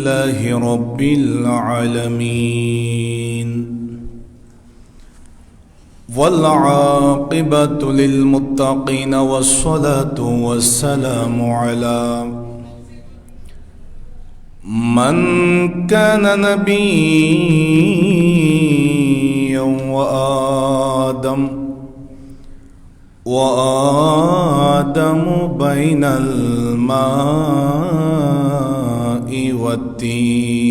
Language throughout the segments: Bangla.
لله رب العالمين والعاقبة للمتقين والصلاة والسلام على من كان نبيا وآدم بين الماء والتين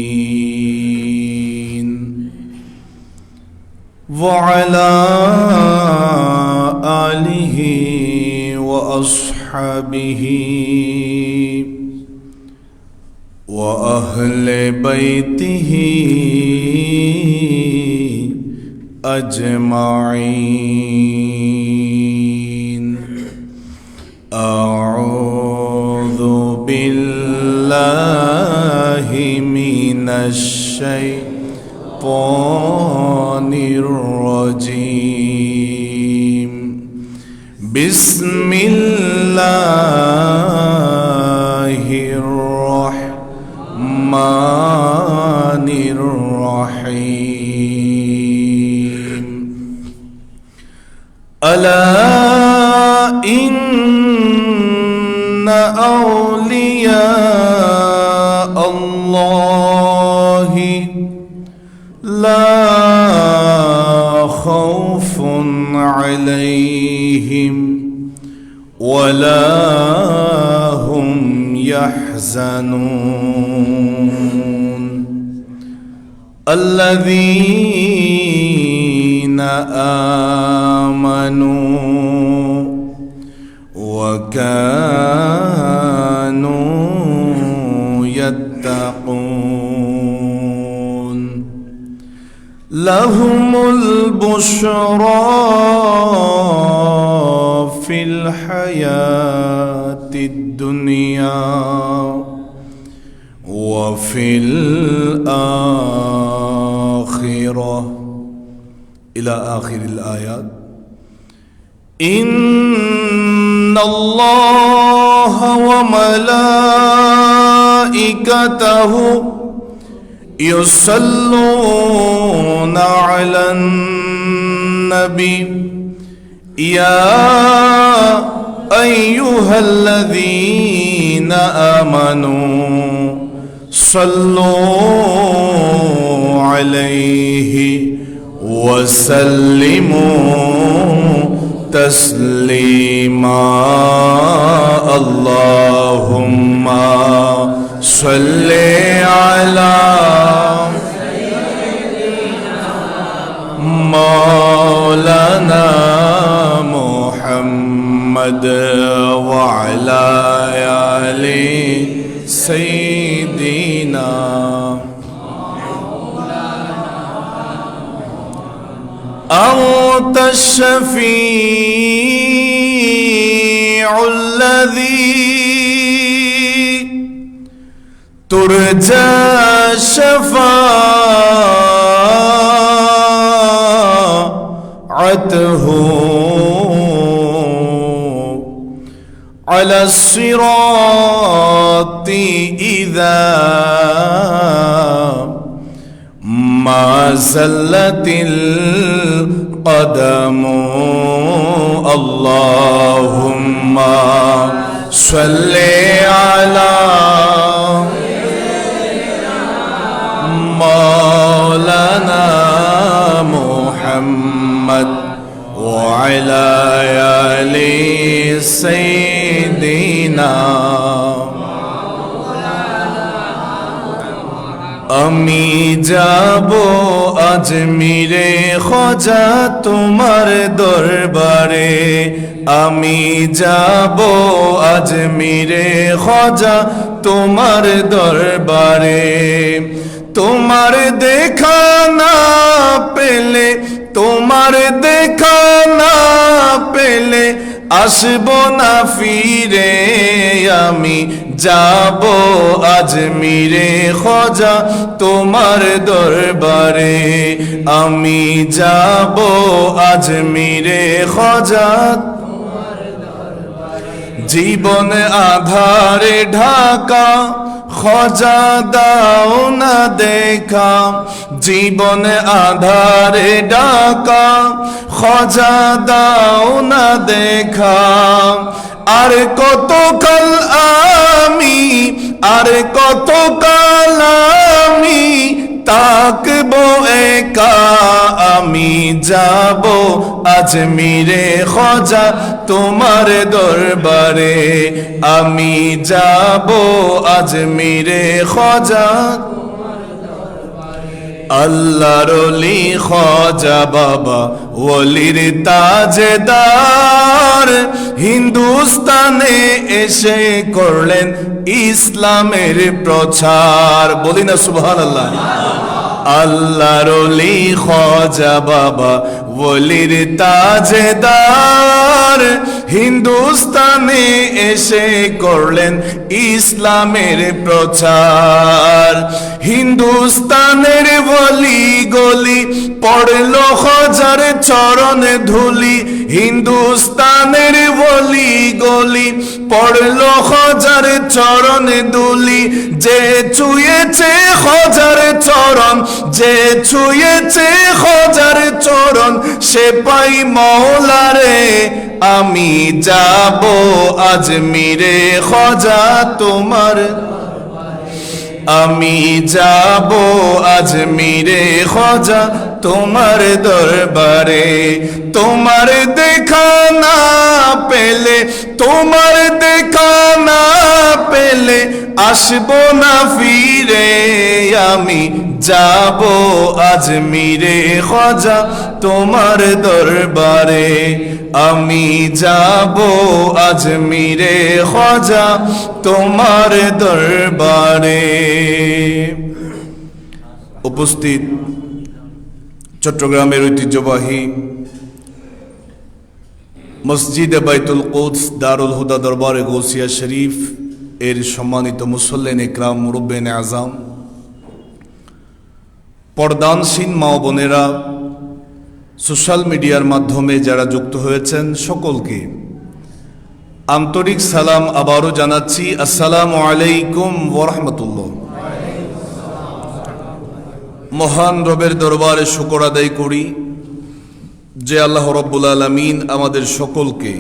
وعلى آله وأصحابه وأهل بيته أجمعين. أعوذ بالله من الشيطان الرجيم. بسم الله الرحمن الرحيم. ألا إن أولياء الله لا خوف عليهم ولا هم يحزنون. الذين آمنوا وكانوا يتقون. لهم البشرى في الحياة الدنيا وفي الآخرة إلى آخر الآيات. إن الله وملائكته يصلون على النبي يا أيها الذين آمنوا صلوا عليه وسلموا تسليما. اللهم صل على مولانا محمد وعلى آل سيدنا. أنت الشفيع الذي ترجى شفاعته على الصراط إذا ما زلت القدم. اللهم صل على مولانا محمد وعلى آل سيدنا. আমি যাব আজমিরে খাজা তোমার দরবারে। আমি যাব আজমিরে খাজা তোমার দরবারে। তোমার দেখা না পেলে, তোমার দেখা না পেলে আসব না ফিরে। আমি যাব আজমিরে খাজা তোমার দরবারে। আমি যাব আজমিরে খাজা জীবন আধারে ঢাকা খোঁজা দাও না দেখা, জীবনে আধারে ডাকা, খোঁজা দাও না দেখা। আর কতকাল আমি, আর কতকাল আমি তাকবো একা, আমি যাব আজমিরে খোঁজা তোমার দরবারে, আমি যাব আজমিরে খোঁজা। আল্লাহর ওলি খোঁজা বাবা ওলির তাজদার, হিন্দুস্তানে এসে করলেন ইসলামের প্রচার। বলি না সুবহানাল্লাহ। আল্লাহর ওলি খোঁজা বাবা ওলির তাজদার, হিন্দুস্তানে এসে করলেন ইসলামের প্রচার। হিন্দুস্তানের গলি গলি পড়লো খোঁজার চরণ ধুলি, হিন্দুস্তানের গলি গলি পড়লো খোঁজার চরণ ধুলি। যে ছুঁয়েছে খোঁজার চরণ, যে ছুঁয়েছে খোঁজার চরণ, সে পাই মওলারে। আমি যাব আজমিরে খোঁজা তোমার, আমি যাব আজমিরে খোঁজা তোমার দরবারে। তোমার দেখা না পেলে, তোমার দেখা না পেলে আসবো না ফিরে, আমি যাব আজমিরে খোঁজা তোমার দরবারে, আমি যাব আজমিরে খোঁজা তোমার দরবারে। উপস্থিত চট্টগ্রামের ঐতিহ্যবাহী মসজিদে বাইতুল কুদস দারুল হুদা দরবারে গৌসিয়া শরীফ এর সম্মানিত মুসল্লিন ইকরাম, মুরব্বিয়ানে আযম, পর্দানসীন মা ও বোনেরা, সোশ্যাল মিডিয়ার মাধ্যমে যারা যুক্ত হয়েছেন সকলকে আন্তরিক সালাম আবারও জানাচ্ছি। আসসালামু আলাইকুম ওয়া রাহমাতুল্লাহ। মহান রবের দরবারে শুকর আদায় করি যে আল্লাহ রব্বুল আলামিন আমাদের সকলকে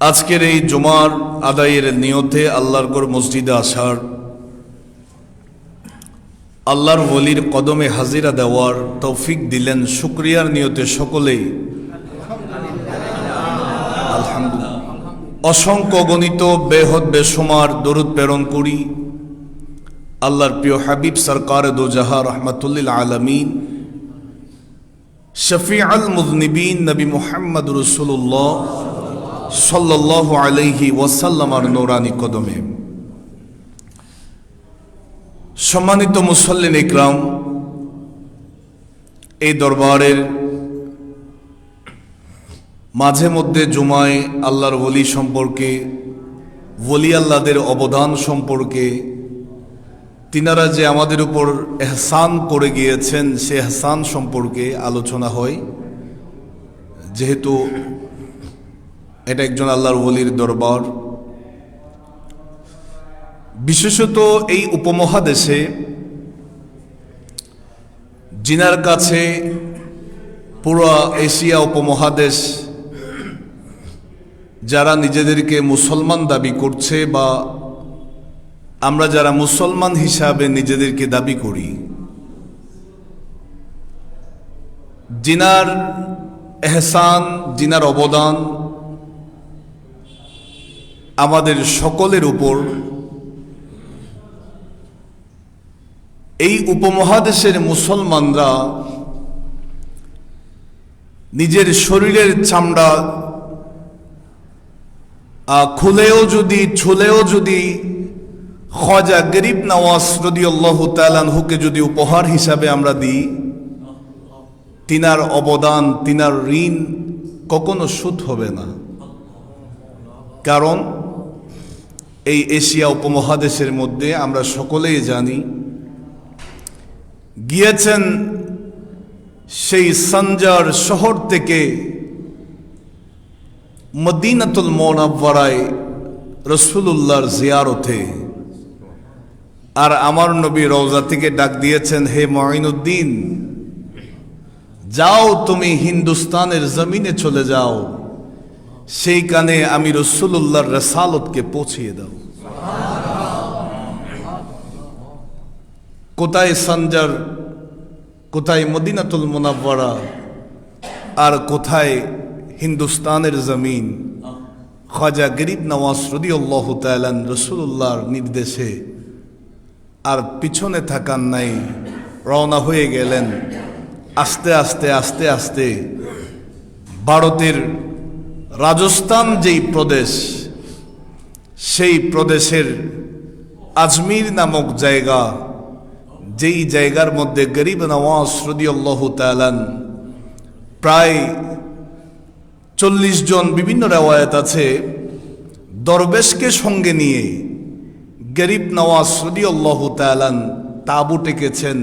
আজকের এই জুমার আদায়ের নিয়তে আল্লাহর ঘর মসজিদে আসার, আল্লাহর ওলির কদমে হাজিরা দেওয়ার তৌফিক দিলেন। শুকরিয়ার নিয়তে সকলেই আলহামদুলিল্লাহ। অসংখ্য গণিত বেহদ বেশুমার দরুদ প্রেরণ করি আল্লাহর প্রিয় হাবিব সরকার দো জাহা রহমাতুল্লিল আলামিন, শফিউল মুযনিবিন নবী মুহাম্মদ রাসূলুল্লাহ সাল্লাল্লাহু আলাইহি ওয়াসাল্লামের নূরানি কদমে। সম্মানিত মুসল্লিন ইকরাম, এই দরবারের মাঝে মধ্যে জুমায় আল্লাহর ওলি সম্পর্কে, ওলি আল্লাহদের অবদান সম্পর্কে, তিনারা যে আমাদের উপর এহসান করে গিয়েছেন সে এহসান সম্পর্কে আলোচনা হয়। যেহেতু এটা একজন আল্লাহর ওলির দরবার, বিশেষত এই উপমহাদেশে জিনার কাছে পুরো এশিয়া উপমহাদেশ যারা নিজেদেরকে মুসলমান দাবি করছে বা আমরা যারা মুসলমান হিসাবে নিজেদেরকে দাবি করি, জিনার এহসান, জিনার অবদান আমাদের সকলের উপর। এই উপমহাদেশের মুসলমানরা নিজের শরীরের চামড়া খুলেও যদি ছুলেও যদি খাজা গরিব নওয়াজ রাদিয়াল্লাহু তাআলা আনহুকে যদি উপহার হিসাবে আমরা দিই, তিনার অবদান, তিনার ঋণ কখনো শোধ হবে না। কারণ এই এশিয়া উপমহাদেশের মধ্যে আমরা সকলেই জানি গিয়েছেন সেই সঞ্জার শহর থেকে মদিনাতুল মুনাওয়ারায় রাসূলুল্লাহর জিয়ারতে। আর আমার নবী রওজা থেকে ডাক দিয়েছেন, হে মুঈনুদ্দিন, যাও তুমি হিন্দুস্তানের জমিনে চলে যাও, সেইখানে আমি রাসূলুল্লাহর রিসালাতকে পৌঁছিয়ে দাও। কোথায় সঞ্জার, কোথায় মদিনাতুল মুনাওয়ারা, আর কোথায় হিন্দুস্তানের জমিন। খাজা গরিব নওয়াজ রাদিয়াল্লাহু তাআলা রাসূলুল্লাহর নির্দেশে আর পিছনে থাকার নাই, রওনা হয়ে গেলেন। আস্তে আস্তে আস্তে আস্তে ভারতের রাজস্থান যেই প্রদেশ, সেই প্রদেশের আজমির নামক জায়গা, যেই জায়গার মধ্যে গরিব নওয়াজ রাদিয়াল্লাহু তাআলা প্রায় 40 জন, বিভিন্ন রেওয়ায়াত আছে, দরবেশকে সঙ্গে নিয়ে গরিব নওয়াজ রাদিয়াল্লাহু তাআলা তাঁবু টেকেছেন।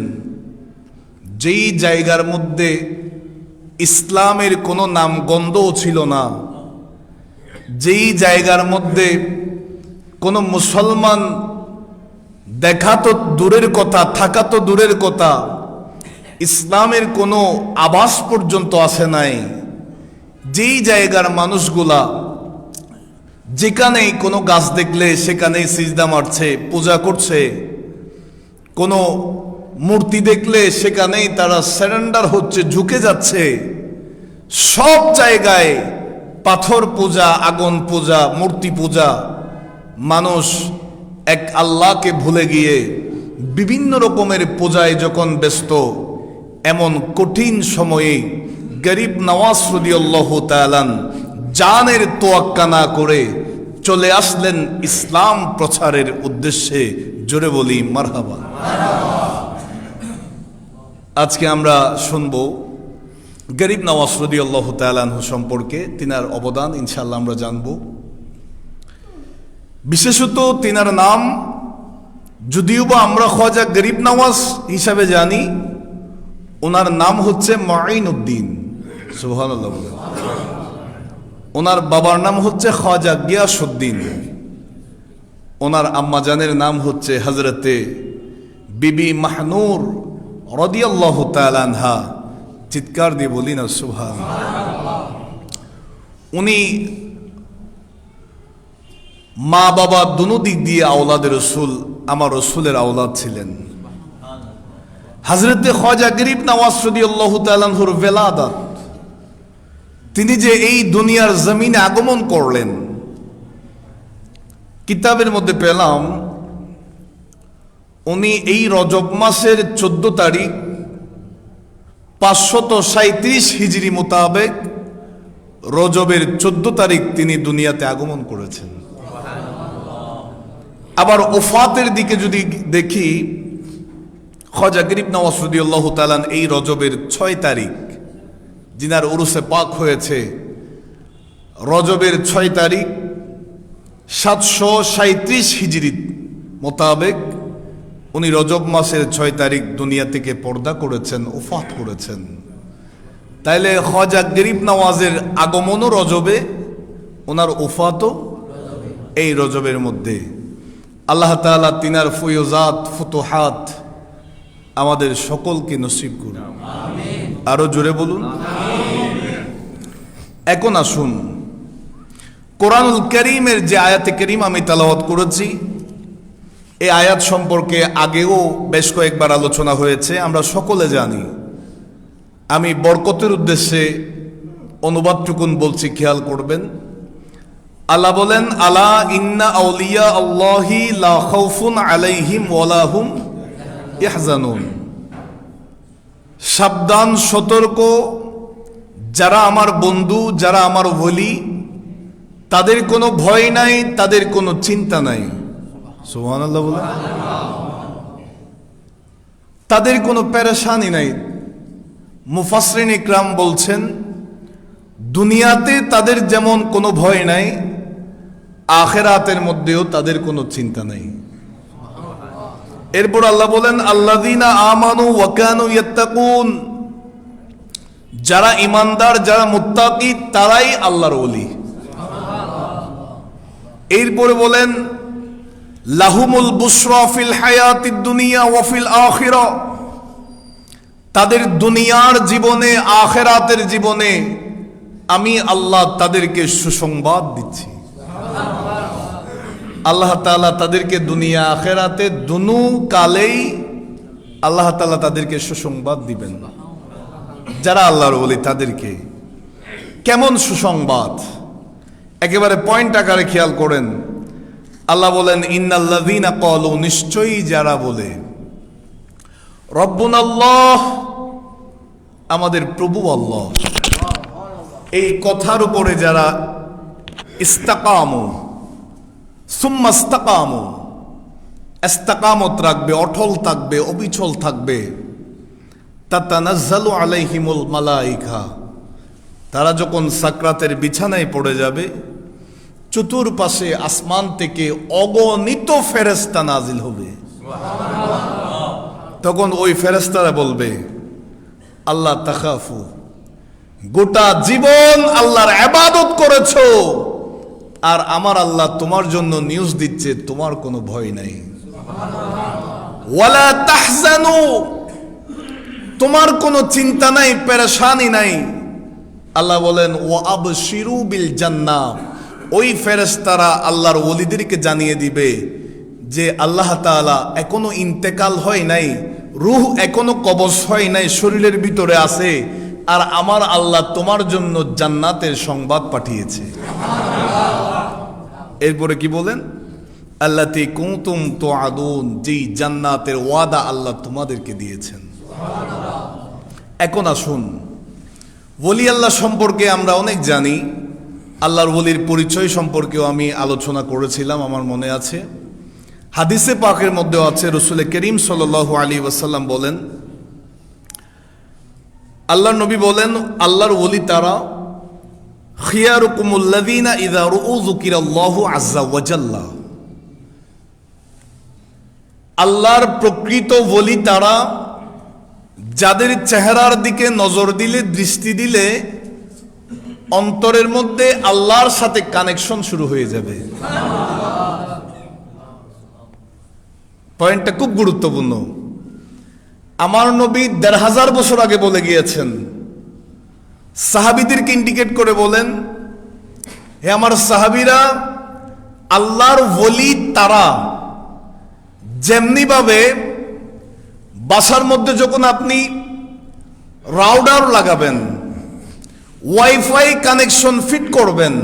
যেই জায়গার মধ্যে ইসলামের কোনো নামগন্ধও ছিল না, যেই জায়গার মধ্যে কোনো মুসলমান দেখা তো দূরের কথা, থাকা তো দূরের কথা, ইসলামের কোনো আভাস পর্যন্ত আসে নাই, যেই জায়গার মানুষগুলা যেখানেই কোনো গাছ দেখলে সেখানেই সিজদা মারছে, পূজা করছে, কোনো মূর্তি দেখলে সেখানেই তারা সারেন্ডার হচ্ছে, ঝুঁকে যাচ্ছে, সব জায়গায় পাথর পূজা, আগুন পূজা, মূর্তি পূজা, মানুষ এক আল্লাহকে ভুলে গিয়ে বিভিন্ন রকমের পূজায় যখন ব্যস্ত, এমন কঠিন সময়ে গরিব নওয়াজ রাদিয়াল্লাহু তাআলা জানের তোয়াক্কা না করে চলে আসলেন ইসলাম প্রচারের উদ্দেশ্যে। জোরে বলি মারহাবা। আজকে আমরা শুনব গরিব নওয়াজ রাদিয়াল্লাহু তাআলা সম্পর্কে, তিনার অবদান ইনশাআল্লাহ আমরা জানব। বিশেষত তিনার নাম যদিও বা আমরা খাজা গরিব নওয়াজ হিসাবে জানি, ওনার নাম হচ্ছে মুঈনুদ্দিন। সুবহানাল্লাহ। ওনার বাবার নাম হচ্ছে খাজা গিয়াসউদ্দিন। ওনার আম্মাজানের নাম হচ্ছে হযরতে বিবি মাহনুর রাদিয়াল্লাহু তাআলা আনহা। চিৎকার দিয়ে বলি না সুবহানাল্লাহ। উনি মা বাবা দুনো দিক দিয়ে আওলাদে রসুল, আমার রসুলের আওলাদ ছিলেন। হযরতে খাজা গরিব নওয়াজ রাদিয়াল্লাহু তাআলা আনহুর ভেলাদাত, তিনি যে এই দুনিয়ার জমিনে আগমন করলেন, কিতাবের মধ্যে পেলাম উনি এই রজব মাসের 14 তারিখ 537 হিজরি মোতাবেক রজবের 14 তারিখ তিনি দুনিয়াতে আগমন করেছেন। আবার ওফাতের দিকে যদি দেখি, খাজা গরিব নওয়াজ রাদিয়াল্লাহু তাআলা এই রজবের 6 তারিখ, জিনার উরুসে পাক হয়েছে রজবের 6 তারিখ 737 হিজরি মোতাবেক, উনি রজব মাসের 6 তারিখ দুনিয়া থেকে পর্দা করেছেন, ওফাত করেছেন। তাইলে খাজা গরিব নওয়াজের আগমনও রজবে, ওনার ওফাতও এই রজবের মধ্যে। আল্লাহ তাআলা তিনার ফয়জাত, ফুতুহাত আমাদের সকলকে নসিব করুন। আরো জোরে বলুন। এখন আসুন, কোরআনুল কারীমের যে আয়াতে কারীম আমি তেলাওয়াত করেছি, এই আয়াত সম্পর্কে আগেও বেশ কয়েকবার আলোচনা হয়েছে, আমরা সকলে জানি। আমি বরকতের উদ্দেশ্যে অনুবাদটুকুন বলছি, খেয়াল করবেন। আল্লাহ বলেন, আলা ইন্না আউলিয়া আল্লাহি লা খাউফুন আলাইহিম ওয়ালা হুম ইয়াহজানুন। সাবধান, সতর্ক, যারা আমার বন্ধু, যারা আমার ওলি, তাদের কোনো ভয় নাই, তাদের কোনো চিন্তা নাই। সুবহানাল্লাহ বলেন। তাদের কোনো পেরেশানি নাই। মুফাসসিরিন ইকরাম বলছেন, দুনিয়াতে তাদের যেমন কোনো ভয় নাই, আখিরাতের মধ্যেও তাদের কোনো চিন্তা নাই। এরপর আল্লাহ বলেন, আল্লাযীনা আমানু ওয়া কানু ইয়াত্তাকুন। যারা ঈমানদার, যারা মুত্তাকি, তারাই আল্লাহর ওলি। এরপরে বলেন লাহুমুল বুশরা ফিল হায়াতিদ দুনিয়া ওয়া ফিল আখিরা, তাদের দুনিয়ার জীবনে আখিরাতের জীবনে আমি আল্লাহ তাদেরকে সুসংবাদ দিচ্ছি। আল্লাহ তাআলা তাদেরকে দুনিয়া আখিরাতে দুনু কালেই আল্লাহ তাআলা তাদেরকে সুসংবাদ দিবেন। যারা আল্লাহর ওলি তাদেরকে কেমন সুসংবাদ, একেবারে পয়েন্ট আকারে খেয়াল করেন। আল্লাহ বলেন ইন্নাল্লাযীনা ক্বালু, নিশ্চয়ই যারা বলে রব্বুনাল্লাহ, আমাদের প্রভু আল্লাহ, এই কথার উপরে যারা ইস্তাকামু সুম্মা ইস্তাকামু, ইস্তাকামত রাখবে, অটল থাকবে, অবিচল থাকবে, তাতানাজ্জালু আলাইহিমুল মালাইকা, তারা যখন সাকরাতের বিছানায় পড়ে যাবে চতুর্পাশে আসমান থেকে অগণিত ফেরেশতা নাজিল হবে। তখন ওই ফেরেশতারা বলবে আল্লাহ তাখাফু, গোটা জীবন আল্লাহর ইবাদত করেছো আর আমার আল্লাহ তোমার জন্য নিউজ দিচ্ছে তোমার কোনো ভয় নাই। ওয়ালা তাহজানু, তোমার কোনো চিন্তা নাই, পেরেশানি নাই। আল্লাহ বলেন ওয়া আবশিরু বিল জান্নাহ, ওই ফেরেশতারা আল্লাহর ওলিদেরকে জানিয়ে দিবে যে আল্লাহ তাআলা এখনো ইন্তেকাল হয় নাই, রূহ এখনো কবজ হয় নাই, শরীরের ভিতরে আছে, আর আমার আল্লাহ তোমার জন্য জান্নাতের সংবাদ পাঠিয়েছে। এরপরে কি বলেন আল্লাতী কুনতুম তুআদুন, যেই জান্নাতের ওয়াদা আল্লাহ তোমাদেরকে দিয়েছেন। এখন আসুন, ওলি আল্লাহ সম্পর্কে আমরা অনেক জানি, আল্লাহর ওলির পরিচয় সম্পর্কেও আমি আলোচনা করেছিলাম, আমার মনে আছে। হাদিসে পাকের মধ্যেও আছে, রাসূল করিম সাল্লাল্লাহু আলাইহি ওয়াসাল্লাম বলেন, আল্লাহর নবী বলেন আল্লাহর ওলি তারা খিয়ারুকুমুল্লাযীনা ইযা রুউ যুকিরাল্লাহু আযজা ওয়া জাল্লা, আল্লাহর প্রকৃত ওলি তারা যাদের চেহারার দিকে নজর দিলে, দৃষ্টি দিলে অন্তরের মধ্যে আল্লাহর সাথে কানেকশন শুরু হয়ে যাবে। পয়েন্টটা খুব গুরুত্বপূর্ণ। আমার নবী ১৫০০ বছর আগে বলে গিয়েছেন, সাহাবীদেরকে ইন্ডিকেট করে বলেন, হে আমার সাহাবীরা, আল্লাহর ওলি তারা যেমনি ভাবে বাসার মধ্যে যখন আপনি রাউটার লাগাবেন, ওয়াইফাই কানেকশন ফিট করবেন,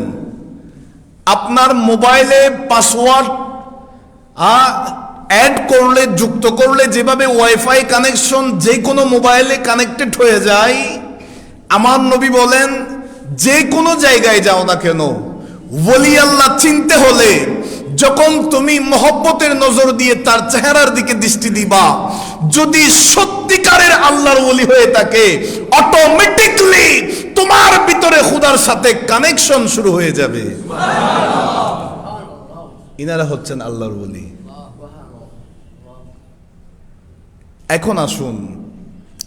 আপনার মোবাইলে পাসওয়ার্ড অ্যাড করলে, যুক্ত করলে যেভাবে ওয়াইফাই কানেকশন যে কোনো মোবাইলে কানেক্টেড হয়ে যায়, আমার নবী বলেন যে কোনো জায়গায় যাও না কেন, ওলি আল্লাহ চিনতে হলে যখন তুমি মহব্বতের নজর দিয়ে তার চেহারার দিকে দৃষ্টি দিবা, যদি সত্যিকারের আল্লাহর ওলি হয়ে থাকে, অটোমেটিকলি তোমার ভিতরে খোদার সাথে কানেকশন শুরু হয়ে যাবে। ইনারা হচ্ছেন আল্লাহর ওলি। এখন আসুন,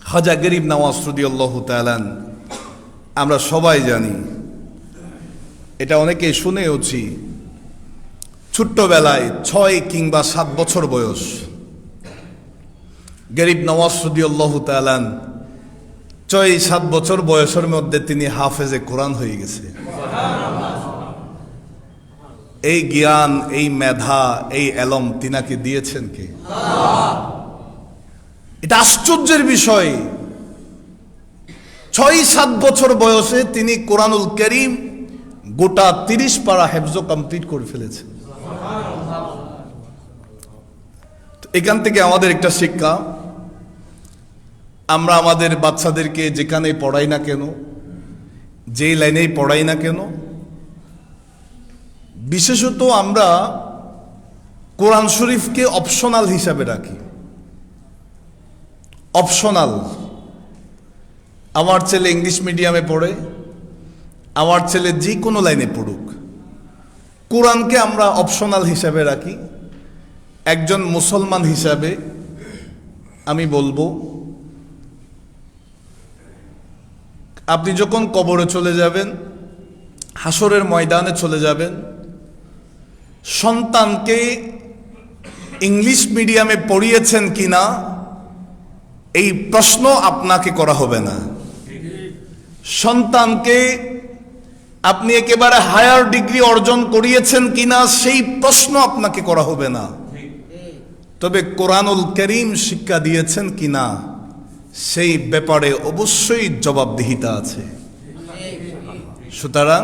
খাজা গরিব নওয়াজ রাদিয়াল্লাহু তাআলা, আমরা সবাই জানি, এটা অনেকেই শুনেওছি, ছোট্টবেলায় ৬ কিংবা ৭ বছর বয়স গরিব নওয়াজ রাদিয়াল্লাহু তাআলা ৬-৭ বছর বয়সের মধ্যে তিনি হাফেজে কোরআন হয়ে গেছে। এই জ্ঞান, এই মেধা, এই এলম তিনাকে দিয়েছেন কে? এটা আশ্চর্যের বিষয়। ৬-৭ বছর বয়সে তিনি কোরআনুল কারীম গোটা ৩০ পারা হেফজ কমপ্লিট করে ফেলেছেন। এখান থেকে আমাদের একটা শিক্ষা, আমরা আমাদের বাচ্চাদেরকে যেখানে পড়াই না কেন, যেই লাইনেই পড়াই না কেন, বিশেষত আমরা কোরআন শরীফকে অপশনাল হিসাবে রাখি। অপশনাল। আমার ছেলে ইংলিশ মিডিয়ামে পড়ে, আমার ছেলে যে কোনো লাইনে পড়ুক, কোরআনকে আমরা অপশনাল হিসাবে রাখি। একজন মুসলমান হিসাবে আমি বলবো, আপনি যখন কবরে চলে যাবেন, হাসরের ময়দানে চলে যাবেন, সন্তানকে ইংলিশ মিডিয়ামে পড়িয়েছেন কিনা এই প্রশ্ন আপনাকে করা হবে না। সন্তানকে আপনি একেবারে হায়ার ডিগ্রি অর্জন করিয়েছেন কিনা সেই প্রশ্ন আপনাকে করা হবে না। তবে কোরআনুল কারীম শিক্ষা দিয়েছেন কিনা সেই ব্যাপারে অবশ্যই জবাবদিহিতা আছে। সুতরাং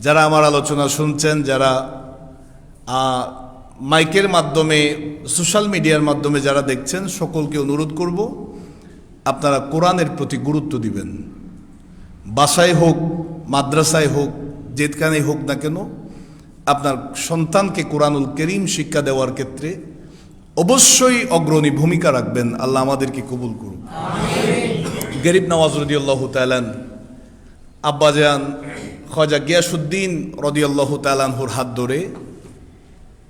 যারা আমার আলোচনা শুনছেন, যারা মাইকের মাধ্যমে সোশ্যাল মিডিয়ার মাধ্যমে যারা দেখছেন, সকলকে অনুরোধ করব আপনারা কোরআনের প্রতি গুরুত্ব দিবেন। বাসায় হোক, মাদ্রাসায় হোক, যেখানেই হোক না কেন, আপনার সন্তানকে কোরআনুল কারীম শিক্ষা দেওয়ার ক্ষেত্রে অবশ্যই অগ্রণী ভূমিকা রাখবেন। আল্লাহ আমাদেরকে কবুল করুন। গরিব নওয়াজ রাদিয়াল্লাহু তাআলা আব্বাজান খাজা গিয়াসউদ্দিন রাদিয়াল্লাহু তাআলা আনহুর হাত ধরে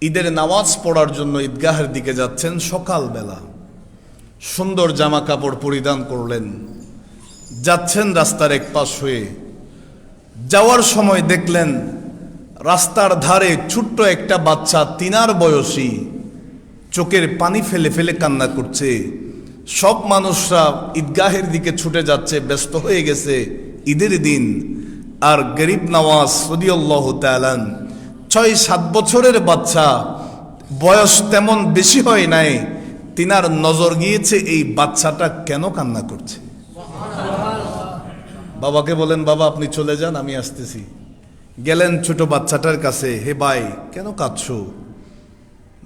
ঈদের নামাজ পড়ার জন্য ঈদগাহের দিকে যাচ্ছেন। সকালবেলা সুন্দর জামা কাপড় পরিধান করলেন, যাচ্ছেন রাস্তার এক পাশ হয়ে। যাওয়ার সময় দেখলেন রাস্তার ধারে ছোট্ট একটা বাচ্চা, 3 বয়সী, চোখের পানি ফেলে ফেলে কান্না করছে। সব মানুষরা ঈদগাহের দিকে ছুটে যাচ্ছে, ব্যস্ত হয়ে গেছে, ঈদের দিন। আর গরিব নওয়াজ রাদিয়াল্লাহু তাআলা 6-7 বছরের বাচ্চা, বয়স তেমন বেশি হয় নাই, তিনার নজর গিয়েছে এই বাচ্চাটা কেন কান্না করছে। বাবাকে বলেন, বাবা আপনি চলে যান, আমি আসতেছি। গেলেন ছোট বাচ্চাটার কাছে, হে ভাই কেন কাঁদছো?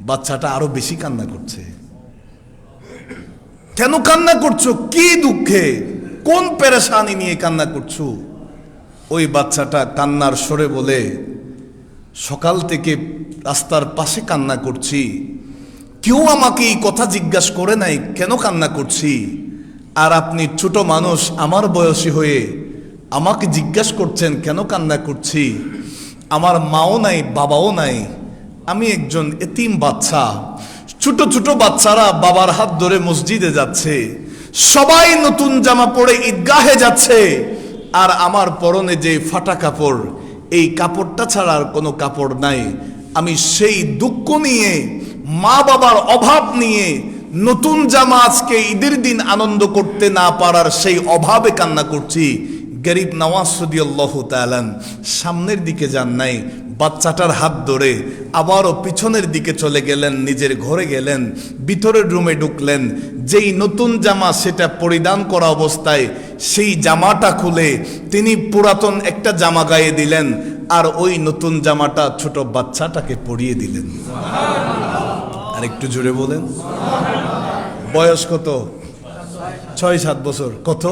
বাচ্চাটা আরো বেশি কান্না করছে। কেন কান্না করছো? কি দুঃখে, কোন পেরেশানি নিয়ে কান্না করছো? ওই বাচ্চাটা কান্নার স্বরে বলে, সকাল থেকে রাস্তার পাশে কান্না করছি, কেউ আমাকে এই কথা জিজ্ঞাসা করে নাই কেন কান্না করছি, আর আপনি ছোট মানুষ আমার বয়সী হয়ে আমাকে জিজ্ঞাসা করছেন কেন কান্না করছি। আমার মাও নাই, বাবাও নাই, আমি একজন এতিম বাচ্চা। ছোট ছোট বাচ্চারা বাবার হাত ধরে মসজিদে যাচ্ছে, সবাই নতুন জামা পরে ঈদগাহে যাচ্ছে, আর আমার পরনে যে ফাটা কাপড়, এই কাপড়টা ছাড়া আর কোনো কাপড় নাই। আমি সেই দুঃখ নিয়ে, মা বাবার অভাব নিয়ে, নতুন জামা আজকে ঈদের দিন আনন্দ করতে না পারার সেই অভাবে কান্না করছি। গরিব নওয়াজ রাদিয়াল্লাহু তাআলা সামনের দিকে যান নাই, বাচ্চাটার হাত ধরে আবারও পিছনের দিকে চলে গেলেন, নিজের ঘরে গেলেন, ভিতরের রুমে ঢুকলেন। যেই নতুন জামা সেটা পরিধান করা অবস্থায় সেই জামাটা খুলে তিনি পুরাতন একটা জামা গায়ে দিলেন, আর ওই নতুন জামাটা ছোট বাচ্চাটাকে পরিয়ে দিলেন। আর একটু জোরে বলেন, বয়স কত? 6-7 বছর। কত?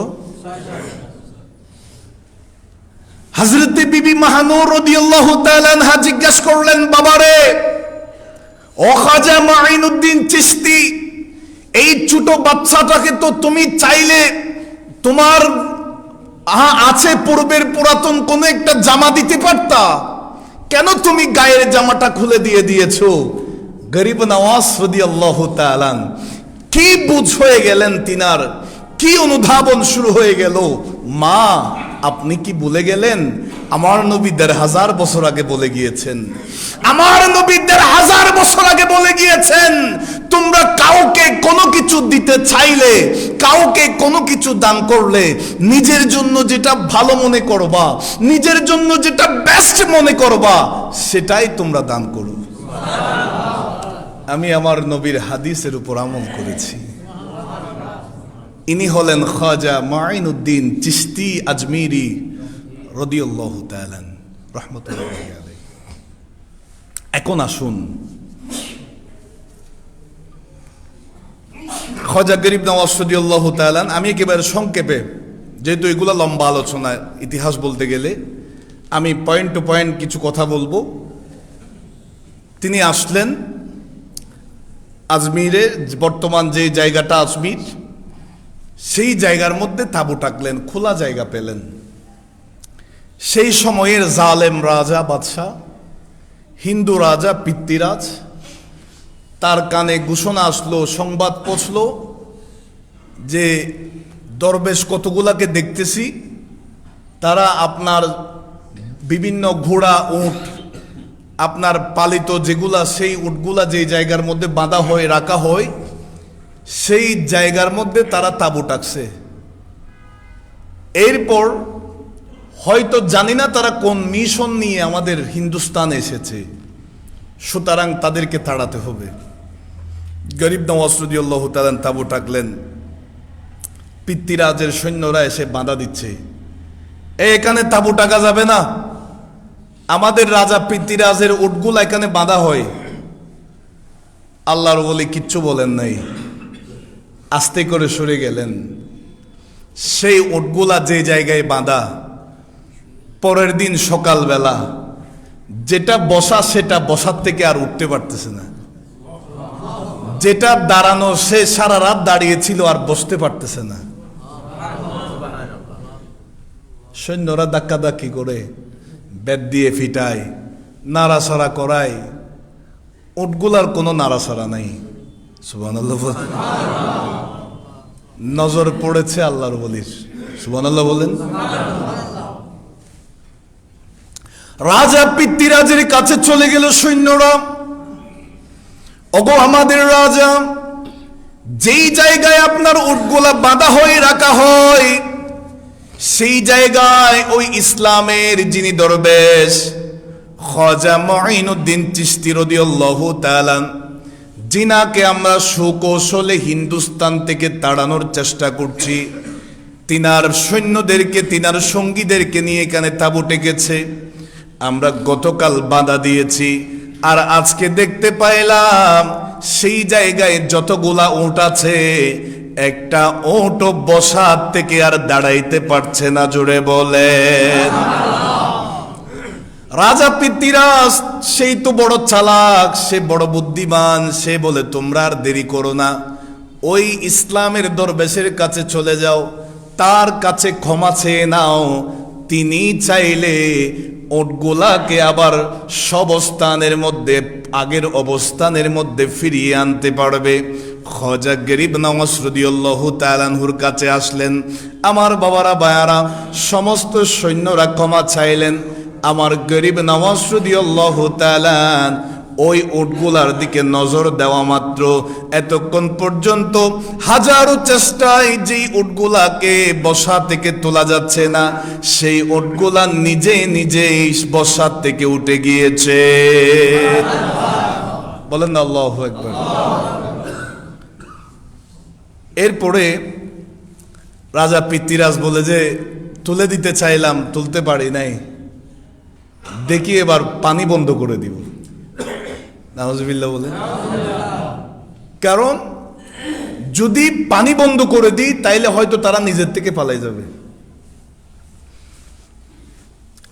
হযরতে বিবি মাহানুর রাদিয়াল্লাহু তাআলা আনহা জিজ্ঞাসা করলেন, বাবারে, ও খাজা মাঈনুদ্দিন চিশতি, এই ছোট বাচ্চাটাকে তো তুমি চাইলে তোমার আছে পূর্বের পুরাতন কোন একটা জামা দিতে পারতা, কেন তুমি গায়ের জামাটা খুলে দিয়ে দিয়েছো? গরিব নওয়াজ রাদিয়াল্লাহু তাআলা কি বুঝ হয়ে গেলেন, তিনার কি অনুধাবন শুরু হয়ে গেল। মা, আপনি কি ভুলে গেলেন আমার নবী 1000 বছর আগে বলে গিয়েছেন, আমার নবী 1000 বছর আগে বলে গিয়েছেন, তোমরা কাউকে কোনো কিছু দিতে চাইলে, কাউকে কোনো কিছু দান করলে, নিজের জন্য যেটা ভালো মনে করবা, নিজের জন্য যেটা বেস্ট মনে করবা, সেটাই তোমরা দান করো। আমি আমার নবীর হাদিসের উপর আমল করেছি। ইনি হলেন খাজা মাঈনুদ্দিন চিশতি আজমিরি রাদিয়াল্লাহু তাআলা রাহমাতুল্লাহি আলাইহি। এখন আসুন, খাজা গরিব নওয়াজ রাদিয়াল্লাহু তাআলা, আমি একেবারে সংক্ষেপে, যেহেতু এগুলো লম্বা আলোচনা, ইতিহাস বলতে গেলে আমি পয়েন্ট টু পয়েন্ট কিছু কথা বলবো। তিনি আসলেন আজমিরে, বর্তমান যে জায়গাটা আজমির, সেই জায়গার মধ্যে তাঁবু টাকলেন, খোলা জায়গা পেলেন। সেই সময়ের জালেম রাজা, বাদশাহ, হিন্দু রাজা পৃথ্বীরাজ, তার কানে ঘোষণা আসলো, সংবাদ পৌঁছলো যে দরবেশ কতগুলাকে দেখতেছি, তারা আপনার বিভিন্ন ঘোড়া, উট আপনার পালিত যেগুলা, সেই উটগুলা যেই জায়গার মধ্যে বাঁধা হয়, রাখা হয়, সেই জায়গার মধ্যে তারা তাঁবু টাকছে। এরপর হয়তো জানি না তারা কোন মিশন নিয়ে আমাদের হিন্দুস্তান এসেছে, সুতরাং তাদেরকে তাড়াতে হবে। গরিব নওয়াজ রাদিয়াল্লাহু তাআলা তাঁবু টাকলেন, পিতৃরাজের সৈন্যরা এসে বাধা দিচ্ছে, এখানে তাঁবু টাকা যাবে না, আমাদের রাজা পিতৃরাজের উটগুলা এখানে বাঁধা হয়। আল্লাহর ওলি কিচ্ছু বলেন নাই, আস্তে করে সরে গেলেন। সেই উটগুলা যে জায়গায় বাঁধা, পরের দিন সকালবেলা যেটা বসা সেটা বসার থেকে আর উঠতে পারতেছে না, যেটা দাঁড়ানো সে সারা রাত দাঁড়িয়েছিল আর বসতে পারতেছে না। সৈন্যরা ধাক্কাধাক্কি করে, বেত দিয়ে ফিটায়, নাড়াছাড়া করায়, উটগুলার কোনো নাড়াছাড়া নাই। সুবহানাল্লাহ। নজর পড়েছে আল্লাহর ওলির। সুবহানাল্লাহ বলেন। রাজা পিতৃরাজের কাছে চলে গেল সৈন্যরা, ওগো আমাদের রাজা, যেই জায়গায় আপনার উটগুলা বাঁধা হয়ে রাখা হয়, সেই জায়গায় ওই ইসলামের যিনি দরবেশ খাজা মুঈনুদ্দিন চিশতি রাদিয়াল্লাহু তাআলা, যিনাকে আমরা সুকৌশলে হিন্দুস্তান থেকে তাড়ানোর চেষ্টা করছি, তিনার সৈন্যদেরকে, তিনার সঙ্গীদেরকে নিয়ে এখানে তাঁবু টেকেছে। আমরা গতকাল বাধা দিয়েছি, আর আজকে দেখতে পাইলাম সেই জায়গায় যতগুলা উট আছে, একটা উট বসার থেকে আর দাঁড়াইতে পারছে না। জোরে বলেন। রাজা পিতৃরাজ সেই তো বড় চালাক, সে বড় বুদ্ধিমান, সে বলে তোমরা আর দেরি করো না, ওই ইসলামের দরবেশের কাছে চলে যাও, তার কাছে ক্ষমা চেয়ে নাও, তিনি চাইলে উটগুলাকে আবার সবস্থানের মধ্যে, আগের অবস্থানের মধ্যে ফিরিয়ে আনতে পারবে। খাজা গরিব নওয়াজ রাদিয়াল্লাহু তাআলা আনহুর কাছে আসলেন। আমার বাবারা, বায়ারা, সমস্ত সৈন্যরা ক্ষমা চাইলেন। আমার গরিব নওয়াজ রাদিয়াল্লাহু তাআলা ওই উটগুলার দিকে নজর দেওয়া মাত্র, এতক্ষণ পর্যন্ত হাজারো চেষ্টায় যেই উটগুলাকে বসা থেকে তোলা যাচ্ছে না, সেই উটগুলা নিজে নিজেই বসা থেকে উঠে গিয়েছে। বলেন না আল্লাহু আকবার। এরপরে রাজা পিতৃরাজ বলে যে তুলে দিতে চাইলাম, তুলতে পারি নাই, দেখি এবার পানি বন্ধ করে দিব। নাউজুবিল্লাহ বলে। কারণ যদি পানি বন্ধ করে দিই তাইলে হয়তো তারা নিজের থেকে পালাই যাবে।